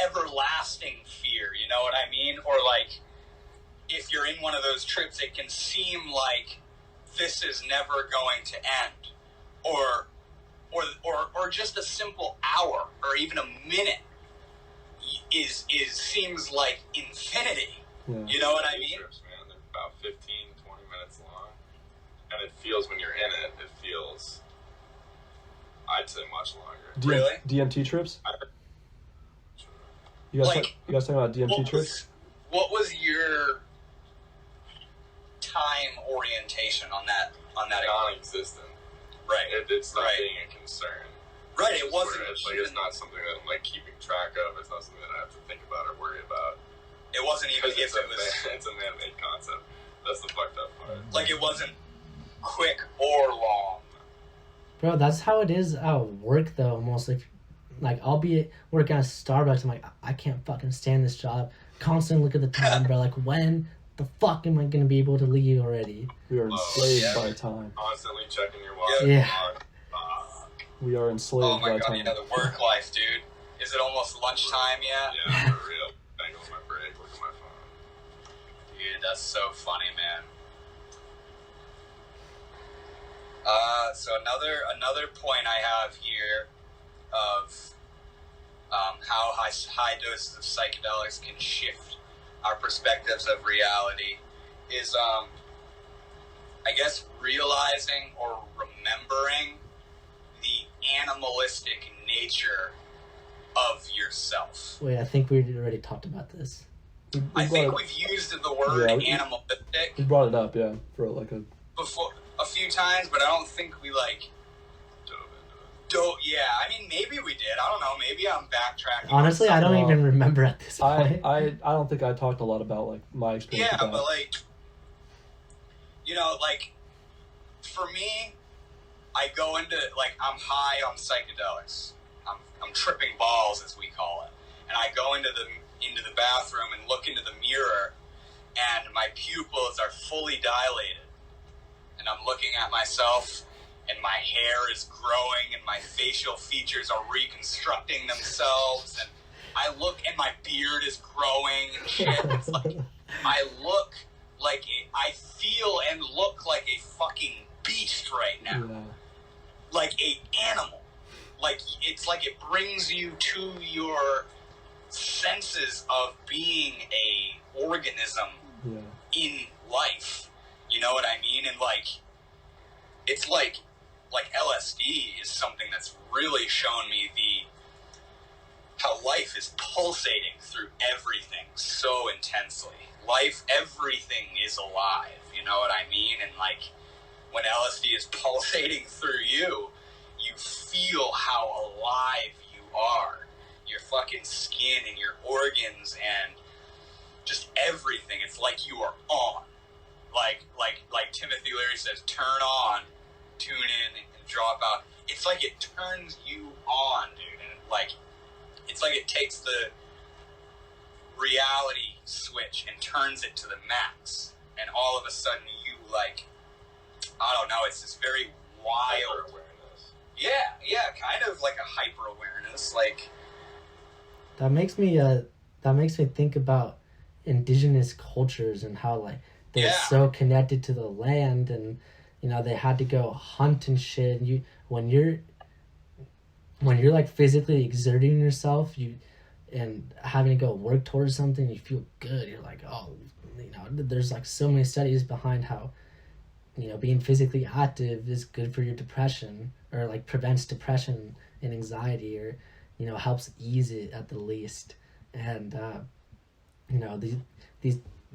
everlasting fear, you know what I mean? Or like, if you're in one of those trips, it can seem like this is never going to end. Or just a simple hour or even a minute is seems like infinity. Yeah. You know what I mean? Trips, man, they're about 15, 20 minutes long. And it feels, when you're in it, it feels, I'd say, much longer. Really? DMT trips? I- You guys, Like, you guys talking about DMT What trips? was your time orientation on that Non-existent. right? It's not Right. being a concern. Right, it Where wasn't it's like, even, it's not something that I'm like keeping track of. It's not something that I have to think about or worry about. it wasn't even Because if it was it's a man-made concept. That's the fucked up part. like it wasn't quick or long. Bro, that's how it is at work though. Almost like I'll be working at Starbucks. I'm like, I can't fucking stand this job. Constantly look at the time, bro. Like, when the fuck am I gonna be able to leave already? We are enslaved yeah. by time. Constantly checking your watch. Yeah. Fuck. We are enslaved Oh my by god, time. you know, the work life, dude. Is it almost lunchtime yet? Yeah, for real. Bang on my break, look at my phone. Dude, that's so funny, man. So another point I have here of how high doses of psychedelics can shift our perspectives of reality is, I guess, realizing or remembering the animalistic nature of yourself. Wait, I think we already talked about this. We I brought think it- we've used the word Yeah, animalistic we brought it up, yeah, for like a. before a few times, but I don't think we like Dove into it. don't. Yeah, I mean, maybe we did. I don't know. Maybe I'm backtracking. Honestly, I don't Well, even remember at this point. I don't think I talked a lot about like my experience. Yeah, with that. but like, you know, like for me, I go into like I'm high on psychedelics. I'm tripping balls, as we call it, and I go into the bathroom and look into the mirror, and my pupils are fully dilated, and I'm looking at myself, and my hair is growing, and my facial features are reconstructing themselves, and I look, and my beard is growing and shit. It's like I look like I feel and look like a fucking beast right now. Yeah. Like a animal. Like it's like it brings you to your senses of being a organism Yeah. in life. You know what I mean? And like it's like LSD is something that's really shown me how life is pulsating through everything so intensely. Everything is alive, you know what I mean? And like when LSD is pulsating through you, you feel how alive you are. Your fucking skin and your organs and just everything. It's like you are on. Like Timothy Leary says, turn on, tune in, and drop out. It's like it turns you on, dude. And like it's like it takes the reality switch and turns it to the max. And all of a sudden you like, I don't know, it's this very wild Awareness. yeah, kind of like a hyper awareness. Like That makes me think about indigenous cultures and how like they're Yeah. so connected to the land, and you know they had to go hunt and shit. And when you're like physically exerting yourself, and having to go work towards something, you feel good. You're like, oh, you know, there's like so many studies behind how, you know, being physically active is good for your depression, or like prevents depression and anxiety, or, you know, helps ease it at the least. And you know, these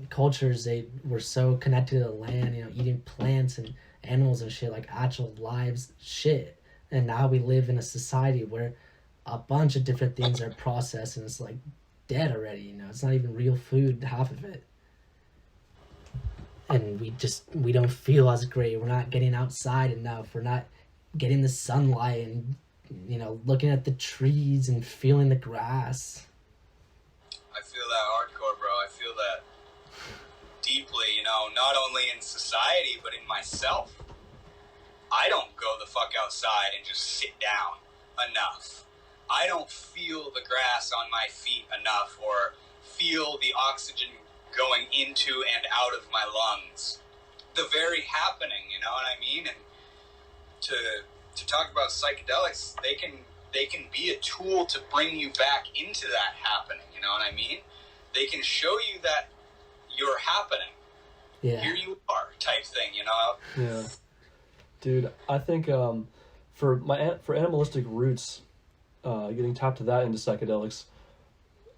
cultures, they were so connected to the land, you know, eating plants and animals and shit, like actual lives shit. And now we live in a society where a bunch of different things are processed and it's like dead already, you know, it's not even real food, half of it. and we don't feel as great. We're not getting outside enough. We're not getting the sunlight and, you know, looking at the trees and feeling the grass. I feel that hardcore, bro. I feel that deeply, you know, not only in society, but in myself. I don't go the fuck outside and just sit down enough. I don't feel the grass on my feet enough, or feel the oxygen going into and out of my lungs. The very happening, you know what I mean? And to talk about psychedelics, they can be a tool to bring you back into that happening, you know what I mean? They can show you that you're happening. Yeah. Here you are, type thing, you know? Yeah. Dude, I think for animalistic roots, getting tapped to that into psychedelics,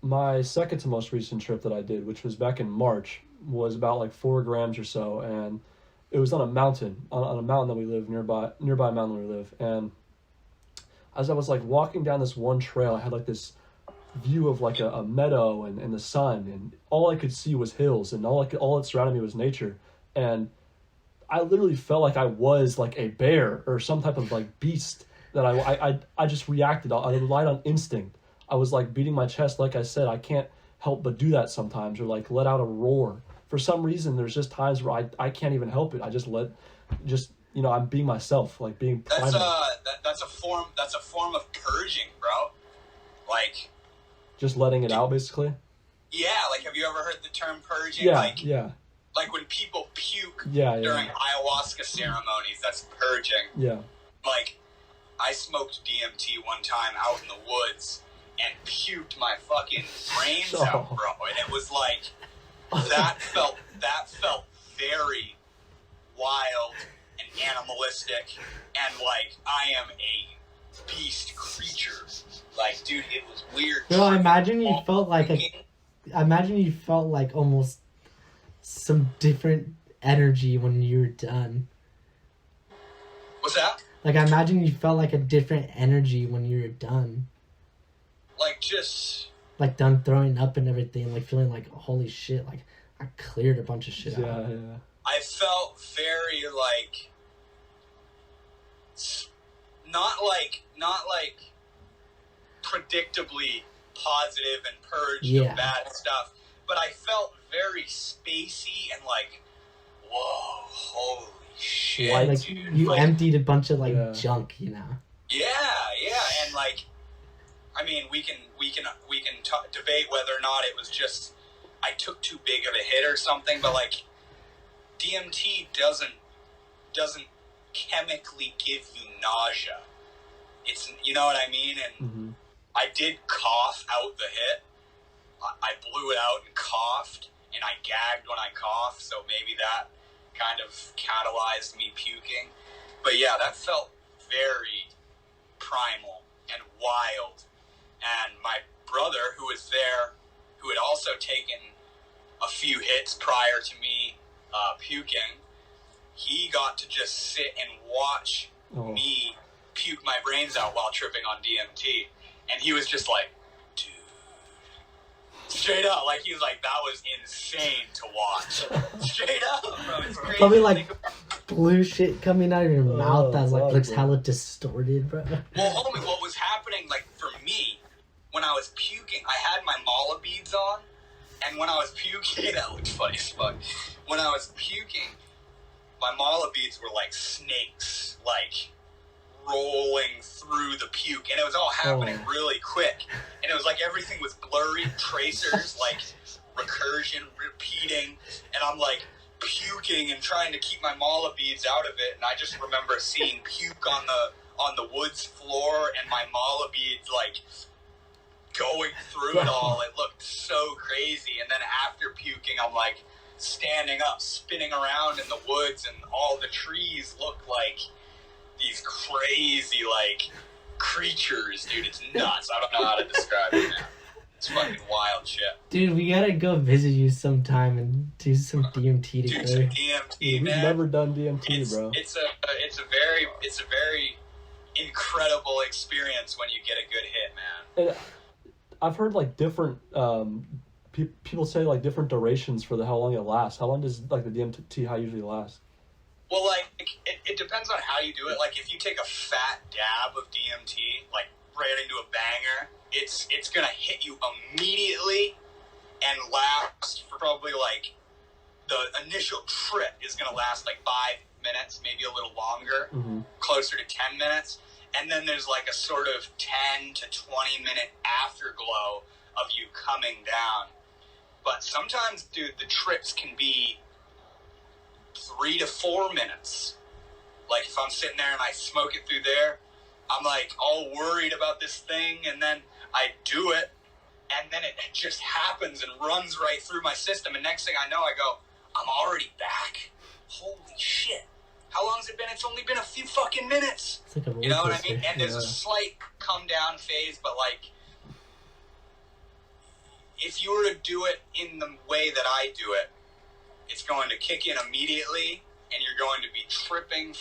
my second to most recent trip that I did, which was back in March, was about like 4 grams or so, and it was on a mountain, on a mountain that we live nearby a mountain where we live. And as I was like walking down this one trail, I had like this view of like a meadow and the sun, and all I could see was hills, and all that surrounded me was nature. And I literally felt like I was like a bear or some type of like beast, that I just reacted. I relied on instinct. I was like beating my chest. Like I said, I can't help but do that sometimes, or like let out a roar. For some reason, there's just times where I can't even help it. I just you know, I'm being myself, like being primal. That's a form of purging, bro. Like, just letting it out, basically. Yeah, like, have you ever heard the term purging? Yeah, like, yeah. Like when people puke during ayahuasca ceremonies, that's purging. Yeah. Like, I smoked DMT one time out in the woods and puked my fucking brains out, bro. And it was like, that felt very wild and animalistic, and like, I am a beast creature. Like, dude, it was weird. Well, imagine you felt like almost some different energy when you were done. What's that? Like, I imagine you felt like a different energy when you were done. Like, just... Like, done throwing up and everything, like, feeling like, holy shit, like, I cleared a bunch of shit out. Yeah. I felt very, like... Not like predictably positive and purged of bad stuff, but I felt very spacey and like, whoa, holy shit, like, dude. You like, emptied a bunch of like junk, you know. Yeah, and like, I mean, we can debate whether or not it was just I took too big of a hit or something, but like, DMT doesn't chemically give you nausea. It's, you know what I mean? And I did cough out the hit. I blew it out and coughed, and I gagged when I coughed, so maybe that kind of catalyzed me puking. But yeah, that felt very primal and wild. And my brother, who was there, who had also taken a few hits prior to me puking, he got to just sit and watch me puke my brains out while tripping on DMT. And he was just like, dude. Straight up. Like, he was like, that was insane to watch. Straight up, bro. It's crazy. Probably like blue shit coming out of your mouth that's like looks hella distorted, bro. Well, homie, what was happening, like, for me, when I was puking, I had my mala beads on. And when I was puking, that looked funny as fuck. When I was puking, my mala beads were like snakes, like, rolling through the puke, and it was all happening really quick, and it was like everything was blurry, tracers, like recursion, repeating, and I'm like puking and trying to keep my mala beads out of it, and I just remember seeing puke on the woods floor, and my mala beads like going through it all. It looked so crazy, and then after puking, I'm like standing up, spinning around in the woods, and all the trees look like these crazy, like, creatures, dude. It's nuts. I don't know how to describe it, man. It's fucking wild shit. Dude, we gotta go visit you sometime and do some DMT together. Do some DMT, man. We've never done DMT, bro. It's a very incredible experience when you get a good hit, man. And I've heard, like, different people say like different durations for how long it lasts. How long does like the DMT high usually last? Well, like, it depends on how you do it. Like, if you take a fat dab of DMT, like, right into a banger, it's gonna hit you immediately and last for probably, like, the initial trip is gonna last, like, 5 minutes, maybe a little longer, closer to 10 minutes. And then there's, like, a sort of 10 to 20-minute afterglow of you coming down. But sometimes, dude, the trips can be 3 to 4 minutes. Like, if I'm sitting there and I smoke it through there, I'm, like, all worried about this thing, and then I do it, and then it just happens and runs right through my system, and next thing I know, I go, I'm already back? Holy shit. How long has it been? It's only been a few fucking minutes. It's like a you know what I roller mean? coaster. And there's a slight come-down phase, but, like, if you were to do it in the way that I do it, it's going to kick in immediately, and you're going to be tripping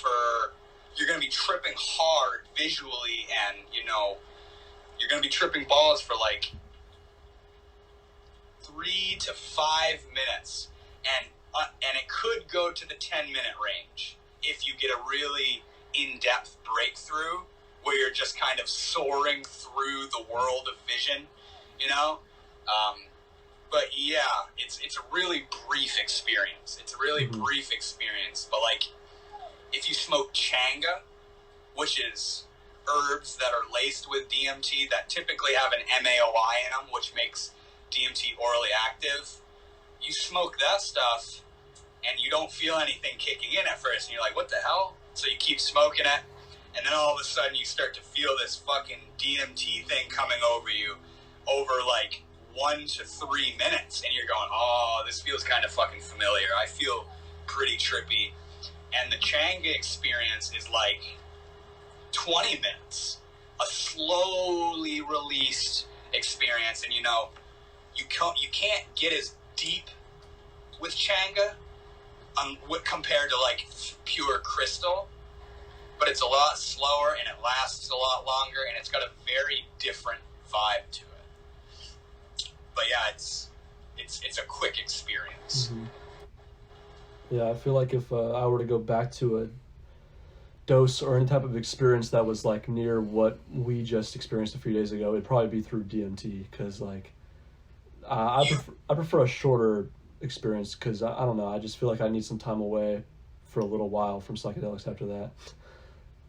hard visually, and, you know, you're going to be tripping balls for, like, 3 to 5 minutes, and it could go to the 10-minute range if you get a really in-depth breakthrough where you're just kind of soaring through the world of vision, you know? But yeah, it's a really brief experience. It's a really brief experience. But like, if you smoke changa, which is herbs that are laced with DMT that typically have an MAOI in them, which makes DMT orally active, you smoke that stuff and you don't feel anything kicking in at first. And you're like, what the hell? So you keep smoking it. And then all of a sudden you start to feel this fucking DMT thing coming over you over like 1 to 3 minutes, and you're going, oh, this feels kind of fucking familiar. I feel pretty trippy. And the Changa experience is like 20 minutes, a slowly released experience. And you know, you can't get as deep with Changa compared to like pure crystal, but it's a lot slower and it lasts a lot longer, and it's got a very different vibe to it. But yeah, it's a quick experience. Yeah, I feel like if I were to go back to a dose or any type of experience that was like near what we just experienced a few days ago, it'd probably be through DMT, because like I prefer a shorter experience, because I don't know, I just feel like I need some time away for a little while from psychedelics after that.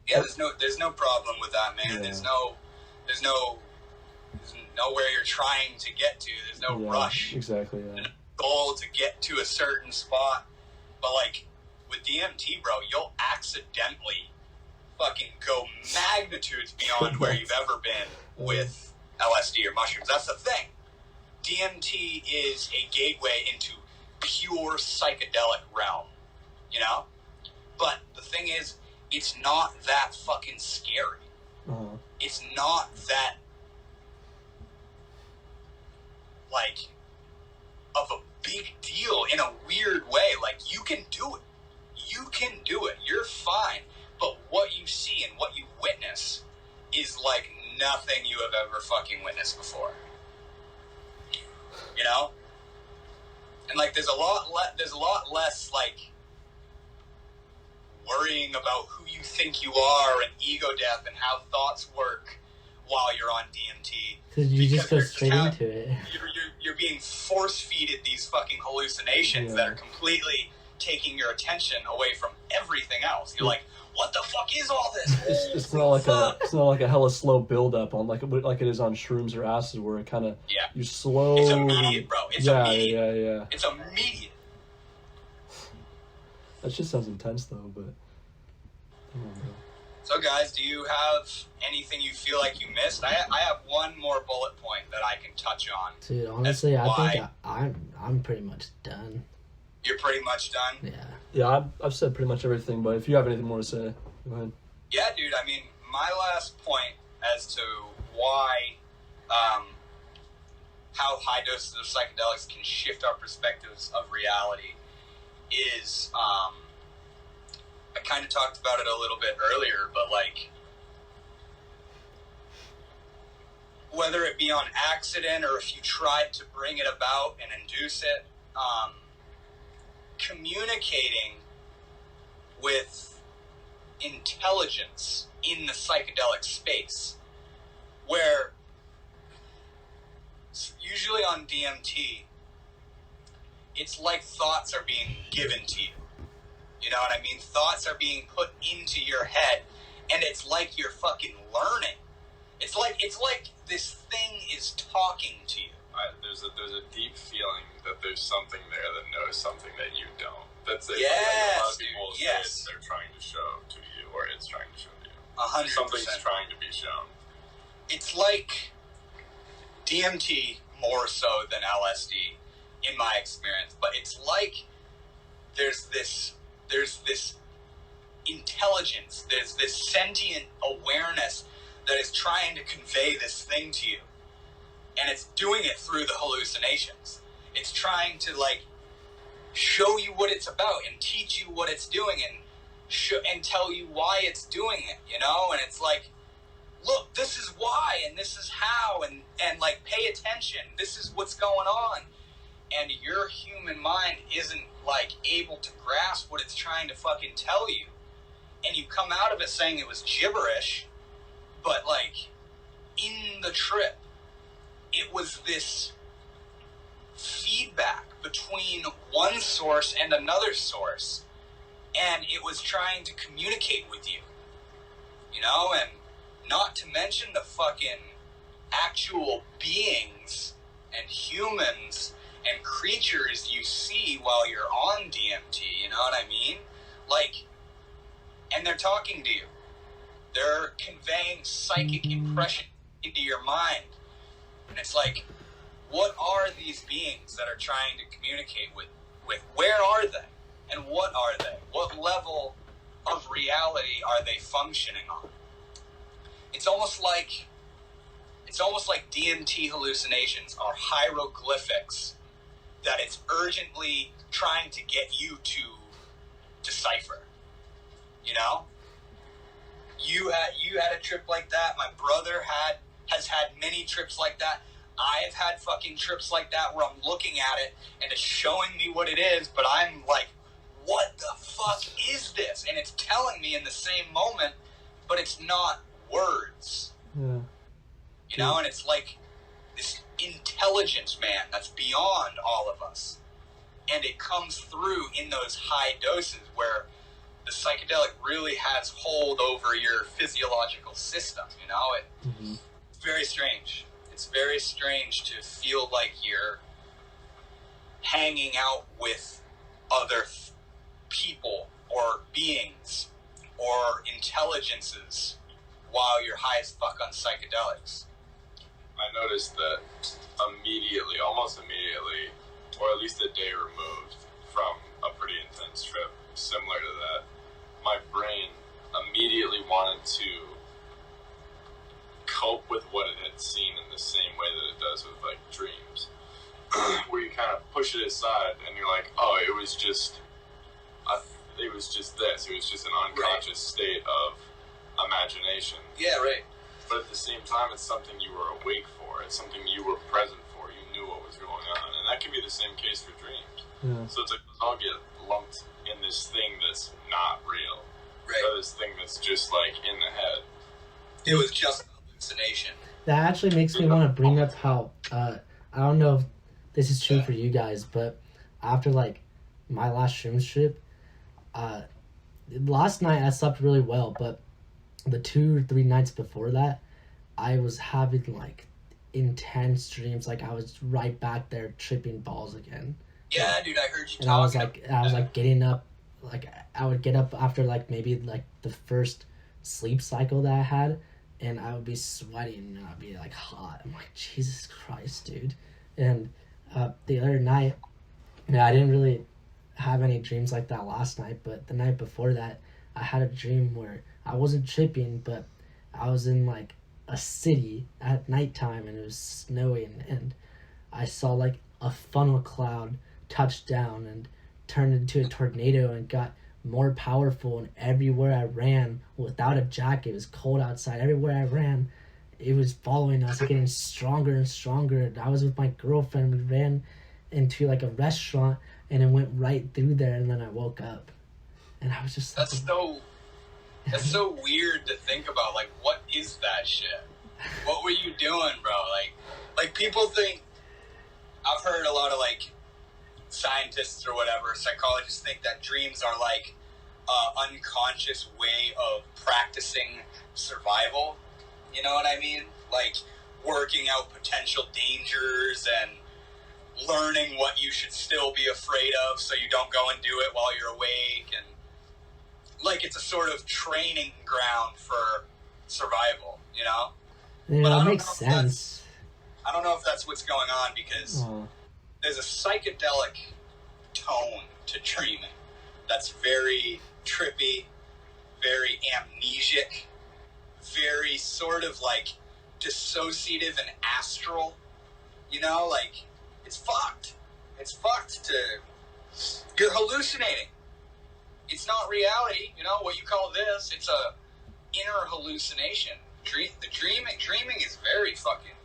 Yeah, there's no problem with that, man. Yeah. There's nowhere you're trying to get to. There's no rush. Exactly, yeah. There's no goal to get to a certain spot. But like with DMT, bro, you'll accidentally fucking go magnitudes beyond where you've ever been with LSD or mushrooms. That's the thing. DMT is a gateway into pure psychedelic realm, you know? But the thing is, it's not that fucking scary. It's not that like of a big deal in a weird way. Like, you can do it. You can do it. You're fine. But what you see and what you witness is like nothing you have ever fucking witnessed before. You know? And like there's a lot less like worrying about who you think you are and ego death and how thoughts work while you're on DMT. Because you just go straight into it. You're being force-feeded these fucking hallucinations that are completely taking your attention away from everything else. You're like, what the fuck is all this? It's not like a hella slow build up on like it is on shrooms or acid, where it kind of you slow. It's immediate, bro. It's immediate. Yeah. It's immediate. That shit sounds intense though, but. I don't know. So guys, do you have anything you feel like you missed? I have one more bullet point that I can touch on. Dude, honestly, I think I'm pretty much done. You're pretty much done? Yeah. Yeah, I've said pretty much everything, but if you have anything more to say, go ahead. Yeah, dude, I mean, my last point as to why, how high doses of psychedelics can shift our perspectives of reality is, I kind of talked about it a little bit earlier, but like, whether it be on accident or if you tried to bring it about and induce it, communicating with intelligence in the psychedelic space, where usually on DMT, it's like thoughts are being given to you. You know what I mean? Thoughts are being put into your head, and it's like you're fucking learning. It's like this thing is talking to you. There's a deep feeling that there's something there that knows something that you don't. That's it. Yes, like a lot of dude, people say yes. they're trying to show to you, or it's trying to show to you. 100%. Something's trying to be shown. It's like DMT more so than LSD, in my experience. But it's like there's this intelligence, there's this sentient awareness that is trying to convey this thing to you. And it's doing it through the hallucinations. It's trying to, like, show you what it's about and teach you what it's doing and tell you why it's doing it, you know? And it's like, look, this is why and this is how, and like, pay attention. This is what's going on. And your human mind isn't, like, able to grasp what it's trying to fucking tell you. And you come out of it saying it was gibberish, but, like, in the trip, it was this feedback between one source and another source, and it was trying to communicate with you, you know? And not to mention the fucking actual beings and humans and creatures you see while you're on DMT, you know what I mean? Like, and they're talking to you. They're conveying psychic impression into your mind. And it's like, what are these beings that are trying to communicate with? Where are they? And what are they? What level of reality are they functioning on? It's almost like DMT hallucinations are hieroglyphics that it's urgently trying to get you to decipher. You know? You had a trip like that. My brother has had many trips like that. I've had fucking trips like that where I'm looking at it and it's showing me what it is, but I'm like, what the fuck is this? And it's telling me in the same moment, but it's not words. Yeah. You know, and it's like this intelligence, man, that's beyond all of us. And it comes through in those high doses where the psychedelic really has hold over your physiological system, you know? It's very strange. It's very strange to feel like you're hanging out with other people or beings or intelligences while you're high as fuck on psychedelics. I noticed that almost immediately, or at least a day removed from a pretty intense trip, similar to that, my brain immediately wanted to cope with what it had seen in the same way that it does with, like, dreams. Where you kind of push it aside and you're like, oh, it was just this. It was just an unconscious state of imagination. Yeah, right. But at the same time, it's something you were awake for. It's something you were present for. You knew what was going on. And that can be the same case for dreams. Yeah. So it's like, let's all get lumped in this thing that's not real. Right. Or this thing that's just, like, in the head. It was just an hallucination. That actually makes me want to bring up how, I don't know if this is true for you guys, but after, like, my last shrooms trip, last night I slept really well, but the 2 or 3 nights before that, I was having, like, intense dreams. Like, I was right back there tripping balls again. Yeah, dude, I heard you And talking. I was like getting up, like, I would get up after, like, maybe, like, the first sleep cycle that I had, and I would be sweating, and I'd be, like, hot. I'm like, Jesus Christ, dude. And the other night, I didn't really have any dreams like that last night, but the night before that, I had a dream where I wasn't tripping, but I was in, like, a city at nighttime, and it was snowing, and I saw, like, a funnel cloud touch down and turned into a tornado and got more powerful, and everywhere I ran without a jacket, it was cold outside, everywhere I ran, it was following us, getting stronger and stronger. I was with my girlfriend. We ran into like a restaurant, and it went right through there. And then I woke up, and I was just like, that's so weird to think about. Like, what is that shit? What were you doing, bro? Like people think. I've heard a lot of like scientists or whatever, psychologists think that dreams are like unconscious way of practicing survival. You know what I mean? Like working out potential dangers and learning what you should still be afraid of so you don't go and do it while you're awake. And like it's a sort of training ground for survival, you know? yeah, But that makes sense. I don't know if that's what's going on because there's a psychedelic tone to dreaming that's very trippy, very amnesic, very sort of like dissociative and astral, you know, like it's fucked. It's fucked to, you're hallucinating. It's not reality, you know, what you call this, it's a inner hallucination. Dreaming is very fucking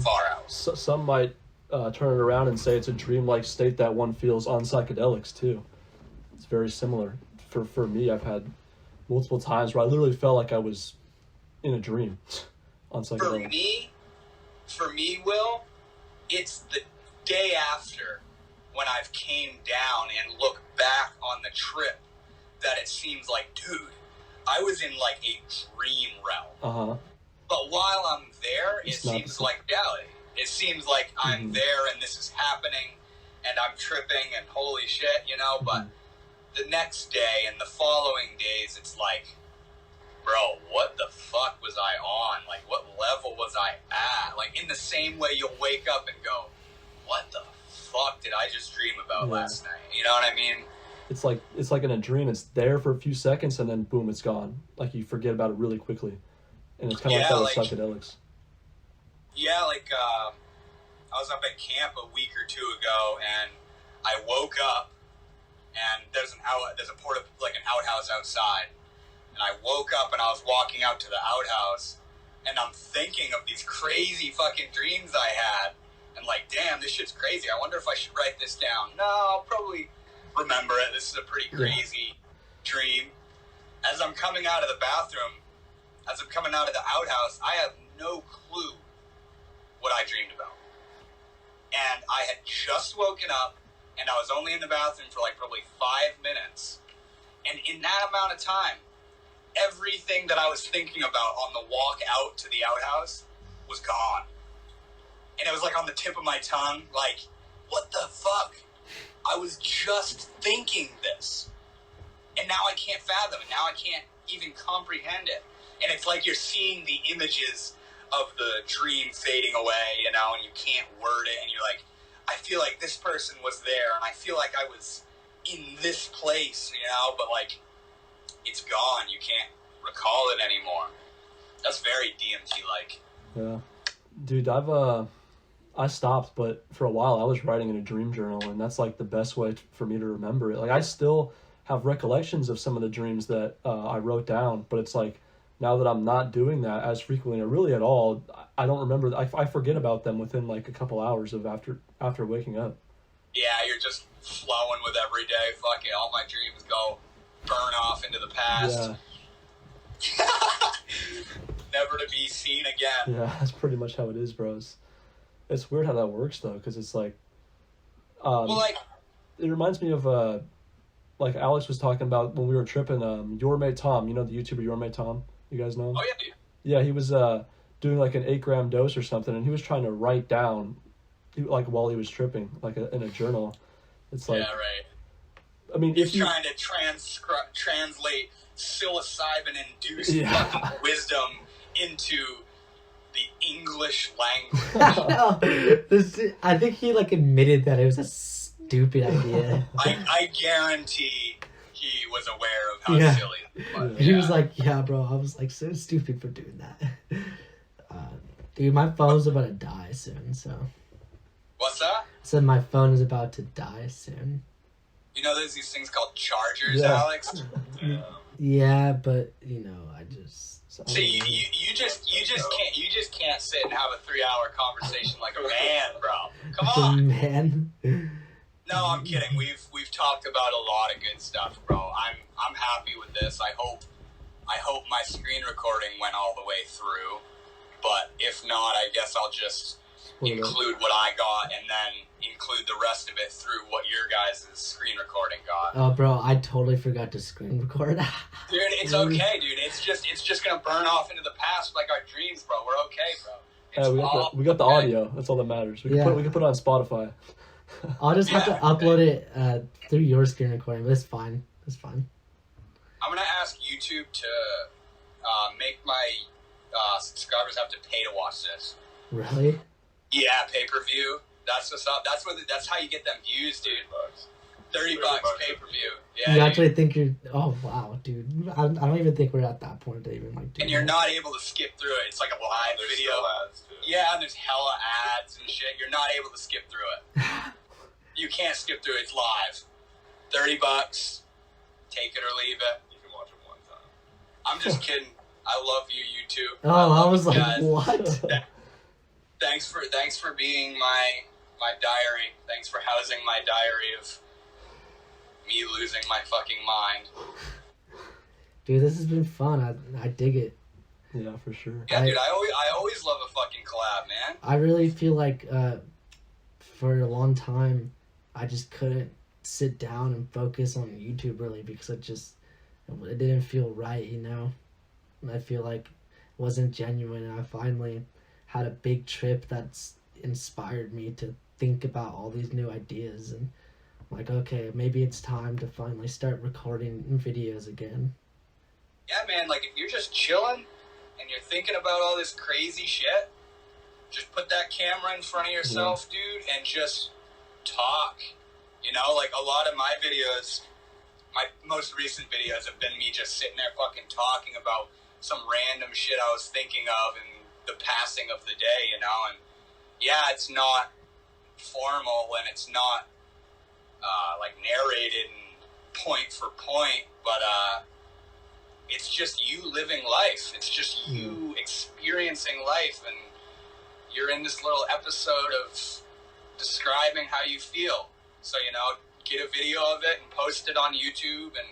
far out. So, some might turn it around and say it's a dreamlike state that one feels on psychedelics too. It's very similar. For me, I've had multiple times where I literally felt like I was in a dream on psychedelics. For me, Will, it's the day after when I've came down and look back on the trip that it seems like, dude, I was in like a dream realm. But while I'm there, it seems like reality. It seems like I'm there and this is happening and I'm tripping and holy shit, you know, but the next day and the following days, it's like, bro, what the fuck was I on? Like, what level was I at? Like, in the same way you'll wake up and go, what the fuck did I just dream about last night? You know what I mean? It's like in a dream. It's there for a few seconds and then boom, it's gone. Like you forget about it really quickly, and it's kind of like that with psychedelics. Yeah, like I was up at camp a week or two ago, and I woke up, and there's an outhouse outside, and I woke up and I was walking out to the outhouse, and I'm thinking of these crazy fucking dreams I had, and like, damn, this shit's crazy. I wonder if I should write this down. No, I'll probably remember it. This is a pretty crazy dream. As I'm coming out of the bathroom, as I'm coming out of the outhouse, I have no clue what I dreamed about. And I had just woken up, and I was only in the bathroom for like probably 5 minutes. And in that amount of time, everything that I was thinking about on the walk out to the outhouse was gone. And it was like on the tip of my tongue, like, what the fuck? I was just thinking this. And now I can't fathom it. Now I can't even comprehend it. And it's like you're seeing the images of the dream fading away, you know, and you can't word it. And you're like, I feel like this person was there, and I feel like I was in this place, you know, but like, it's gone. You can't recall it anymore. That's very DMT-like. Yeah. Dude, I stopped, but for a while I was writing in a dream journal, and that's like the best way for me to remember it. Like I still have recollections of some of the dreams that I wrote down, but it's like now that I'm not doing that as frequently or really at all, I don't remember. I forget about them within like a couple hours of after waking up. Yeah, you're just flowing with every day. Fuck it, all my dreams go burn off into the past. Yeah. Never to be seen again. Yeah, that's pretty much how it is, bros. It's weird how that works though, because it's like, it reminds me of like Alex was talking about when we were tripping. Your Mate Tom, you know the YouTuber Your Mate Tom. You guys know him? Oh yeah, dude. Yeah, he was doing like an 8-gram dose or something, and he was trying to write down, like while he was tripping, like in a journal. It's like, yeah, right. I mean, he's trying to translate psilocybin-induced fucking wisdom into the English language. I think he like admitted that it was a stupid idea. I guarantee he was aware of how silly it was. He was like, yeah, bro, I was like so stupid for doing that. Dude, my phone's about to die soon, so. What's that? So my phone is about to die soon. You know there's these things called chargers, Alex? Yeah, but, you know, I just So, See, you just can't sit and have a 3-hour conversation like a man, bro. Come on. Man. No, I'm kidding. We've talked about a lot of good stuff, bro. I'm happy with this. I hope my screen recording went all the way through. But if not, I guess I'll just include what I got and then include the rest of it through what your guys' screen recording got. Oh, bro, I totally forgot to screen record. Dude, it's okay, dude. It's just gonna burn off into the past like our dreams, bro. We're okay, bro. We got the audio. That's all that matters. We can put it on Spotify. I'll just have to upload it through your screen recording, but it's fine. It's fine. I'm gonna ask YouTube to make my subscribers have to pay to watch this. Really? Yeah, pay-per-view. That's what's up. That's how you get them views, dude. $30 pay-per-view. Yeah. You actually think you're? Oh wow, dude. I don't even think we're at that point to even like. And you're not able to skip through it. It's like a live video. Ads too. Yeah, and there's hella ads and shit. You're not able to skip through it. You can't skip through it. It's live. $30. Take it or leave it. You can watch it one time. I'm just kidding. I love you, YouTube. Oh, I was like, guys. what? Thanks for being my diary. Thanks for housing my diary of me losing my fucking mind. Dude, this has been fun. I dig it. Yeah, for sure. Yeah, dude, I always love a fucking collab, man. I really feel like for a long time, I just couldn't sit down and focus on YouTube really because it didn't feel right, you know? And I feel like it wasn't genuine, and I finally had a big trip that's inspired me to think about all these new ideas, and I'm like, okay, maybe it's time to finally start recording videos again. Yeah, man, like if you're just chilling and you're thinking about all this crazy shit, just put that camera in front of yourself, dude, and just talk. You know, like a lot of my videos, my most recent videos have been me just sitting there fucking talking about some random shit I was thinking of and the passing of the day, you know, and yeah, it's not formal and it's not like narrated and point for point, but it's just you living life. It's just you experiencing life, and you're in this little episode of describing how you feel. So, you know, get a video of it and post it on YouTube, and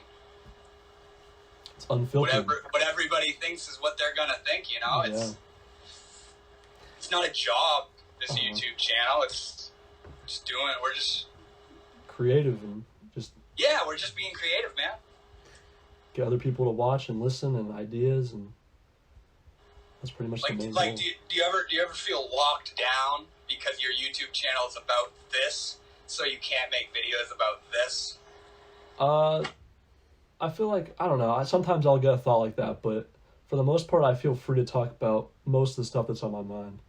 it's unfiltered. What everybody thinks is what they're gonna think, you know? It's not a job, this YouTube channel. It's just we're just creative and just we're just being creative, man. Get other people to watch and listen and ideas, and that's pretty much the main goal. Do you ever feel locked down because your YouTube channel is about this, so you can't make videos about this? I feel like, I don't know, sometimes I'll get a thought like that, but for the most part, I feel free to talk about most of the stuff that's on my mind.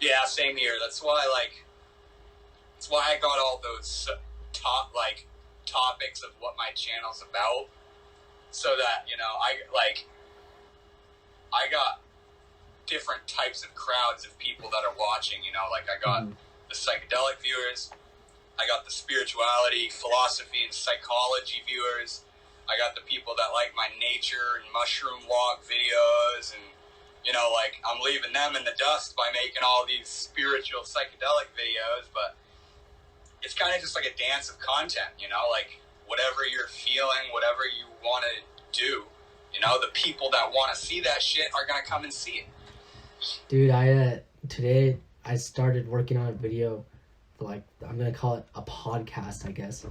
Yeah, same here. That's why I got all those topics of what my channel's about, so that, you know, I got different types of crowds of people that are watching, you know, like I got the psychedelic viewers, I got the spirituality, philosophy, and psychology viewers, I got the people that like my nature and mushroom walk videos, and, you know, like, I'm leaving them in the dust by making all these spiritual psychedelic videos, but it's kind of just like a dance of content, you know, like, whatever you're feeling, whatever you want to do, you know, the people that want to see that shit are going to come and see it. Dude, today I started working on a video, like, I'm going to call it a podcast, I guess,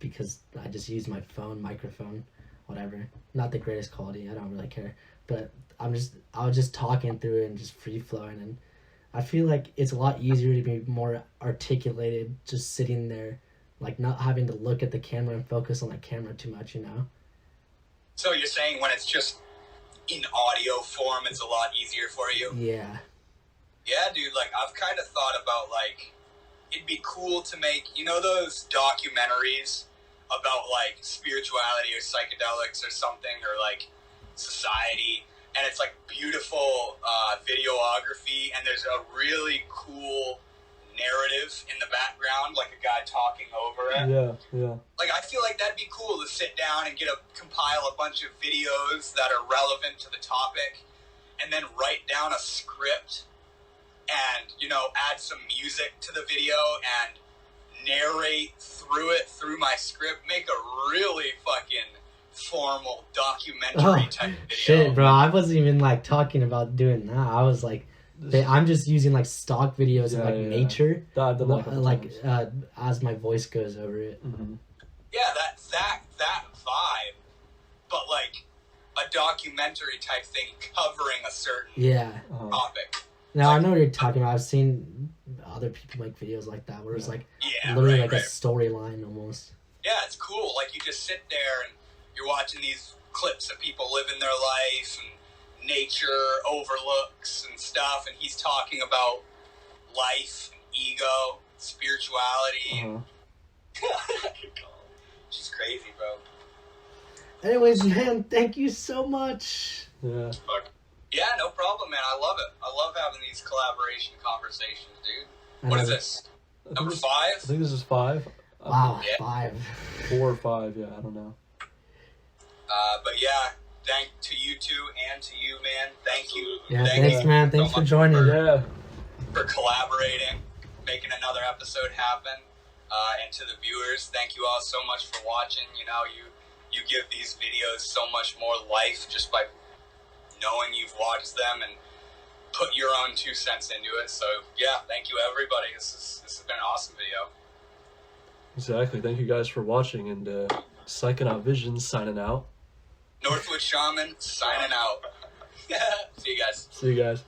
because I just use my phone, microphone, whatever. Not the greatest quality, I don't really care, but I was just talking through it and just free flowing, and I feel like it's a lot easier to be more articulated just sitting there, like not having to look at the camera and focus on the camera too much, you know? So you're saying when it's just in audio form, it's a lot easier for you? Yeah. Yeah, dude, like, I've kind of thought about, like, it'd be cool to make, you know, those documentaries about, like, spirituality or psychedelics or something, or, like, society, and it's, like, beautiful videography, and there's a really cool narrative in the background, like a guy talking over it. Yeah. Like, I feel like that'd be cool to sit down and compile a bunch of videos that are relevant to the topic, and then write down a script, and, you know, add some music to the video, and narrate through my script, make a really fucking formal documentary type video. Shit, bro, I wasn't even like talking about doing that. I was like, I'm just using like stock videos of like nature, I've done that a couple times. As my voice goes over it. Mm-hmm. Yeah, that vibe, but like a documentary type thing covering a certain topic. Now like, I know what you're talking about. I've seen other people make videos like that where it's like literally like a storyline almost. Yeah, it's cool. Like, you just sit there and you're watching these clips of people living their life and nature overlooks and stuff, and he's talking about life and ego, spirituality. She's crazy, bro. Anyways, man, thank you so much. Yeah. Yeah, no problem, man. I love it. I love having these collaboration conversations, dude. What is this? Number 5? I think this is 5. Wow, Yeah. 5. 4 or 5, yeah, I don't know. But yeah, thank to you two and to you, man. Thank you. Yeah, Thank thanks, you man. so Thanks for much joining. Yeah. for collaborating, making another episode happen. And to the viewers, thank you all so much for watching. You know, you give these videos so much more life just by knowing you've watched them and put your own 2 cents into it. So yeah, thank you everybody. This has been an awesome video. Exactly. Thank you guys for watching, and Psychonaut Visions signing out. Northwood Shaman signing out. See you guys. See you guys.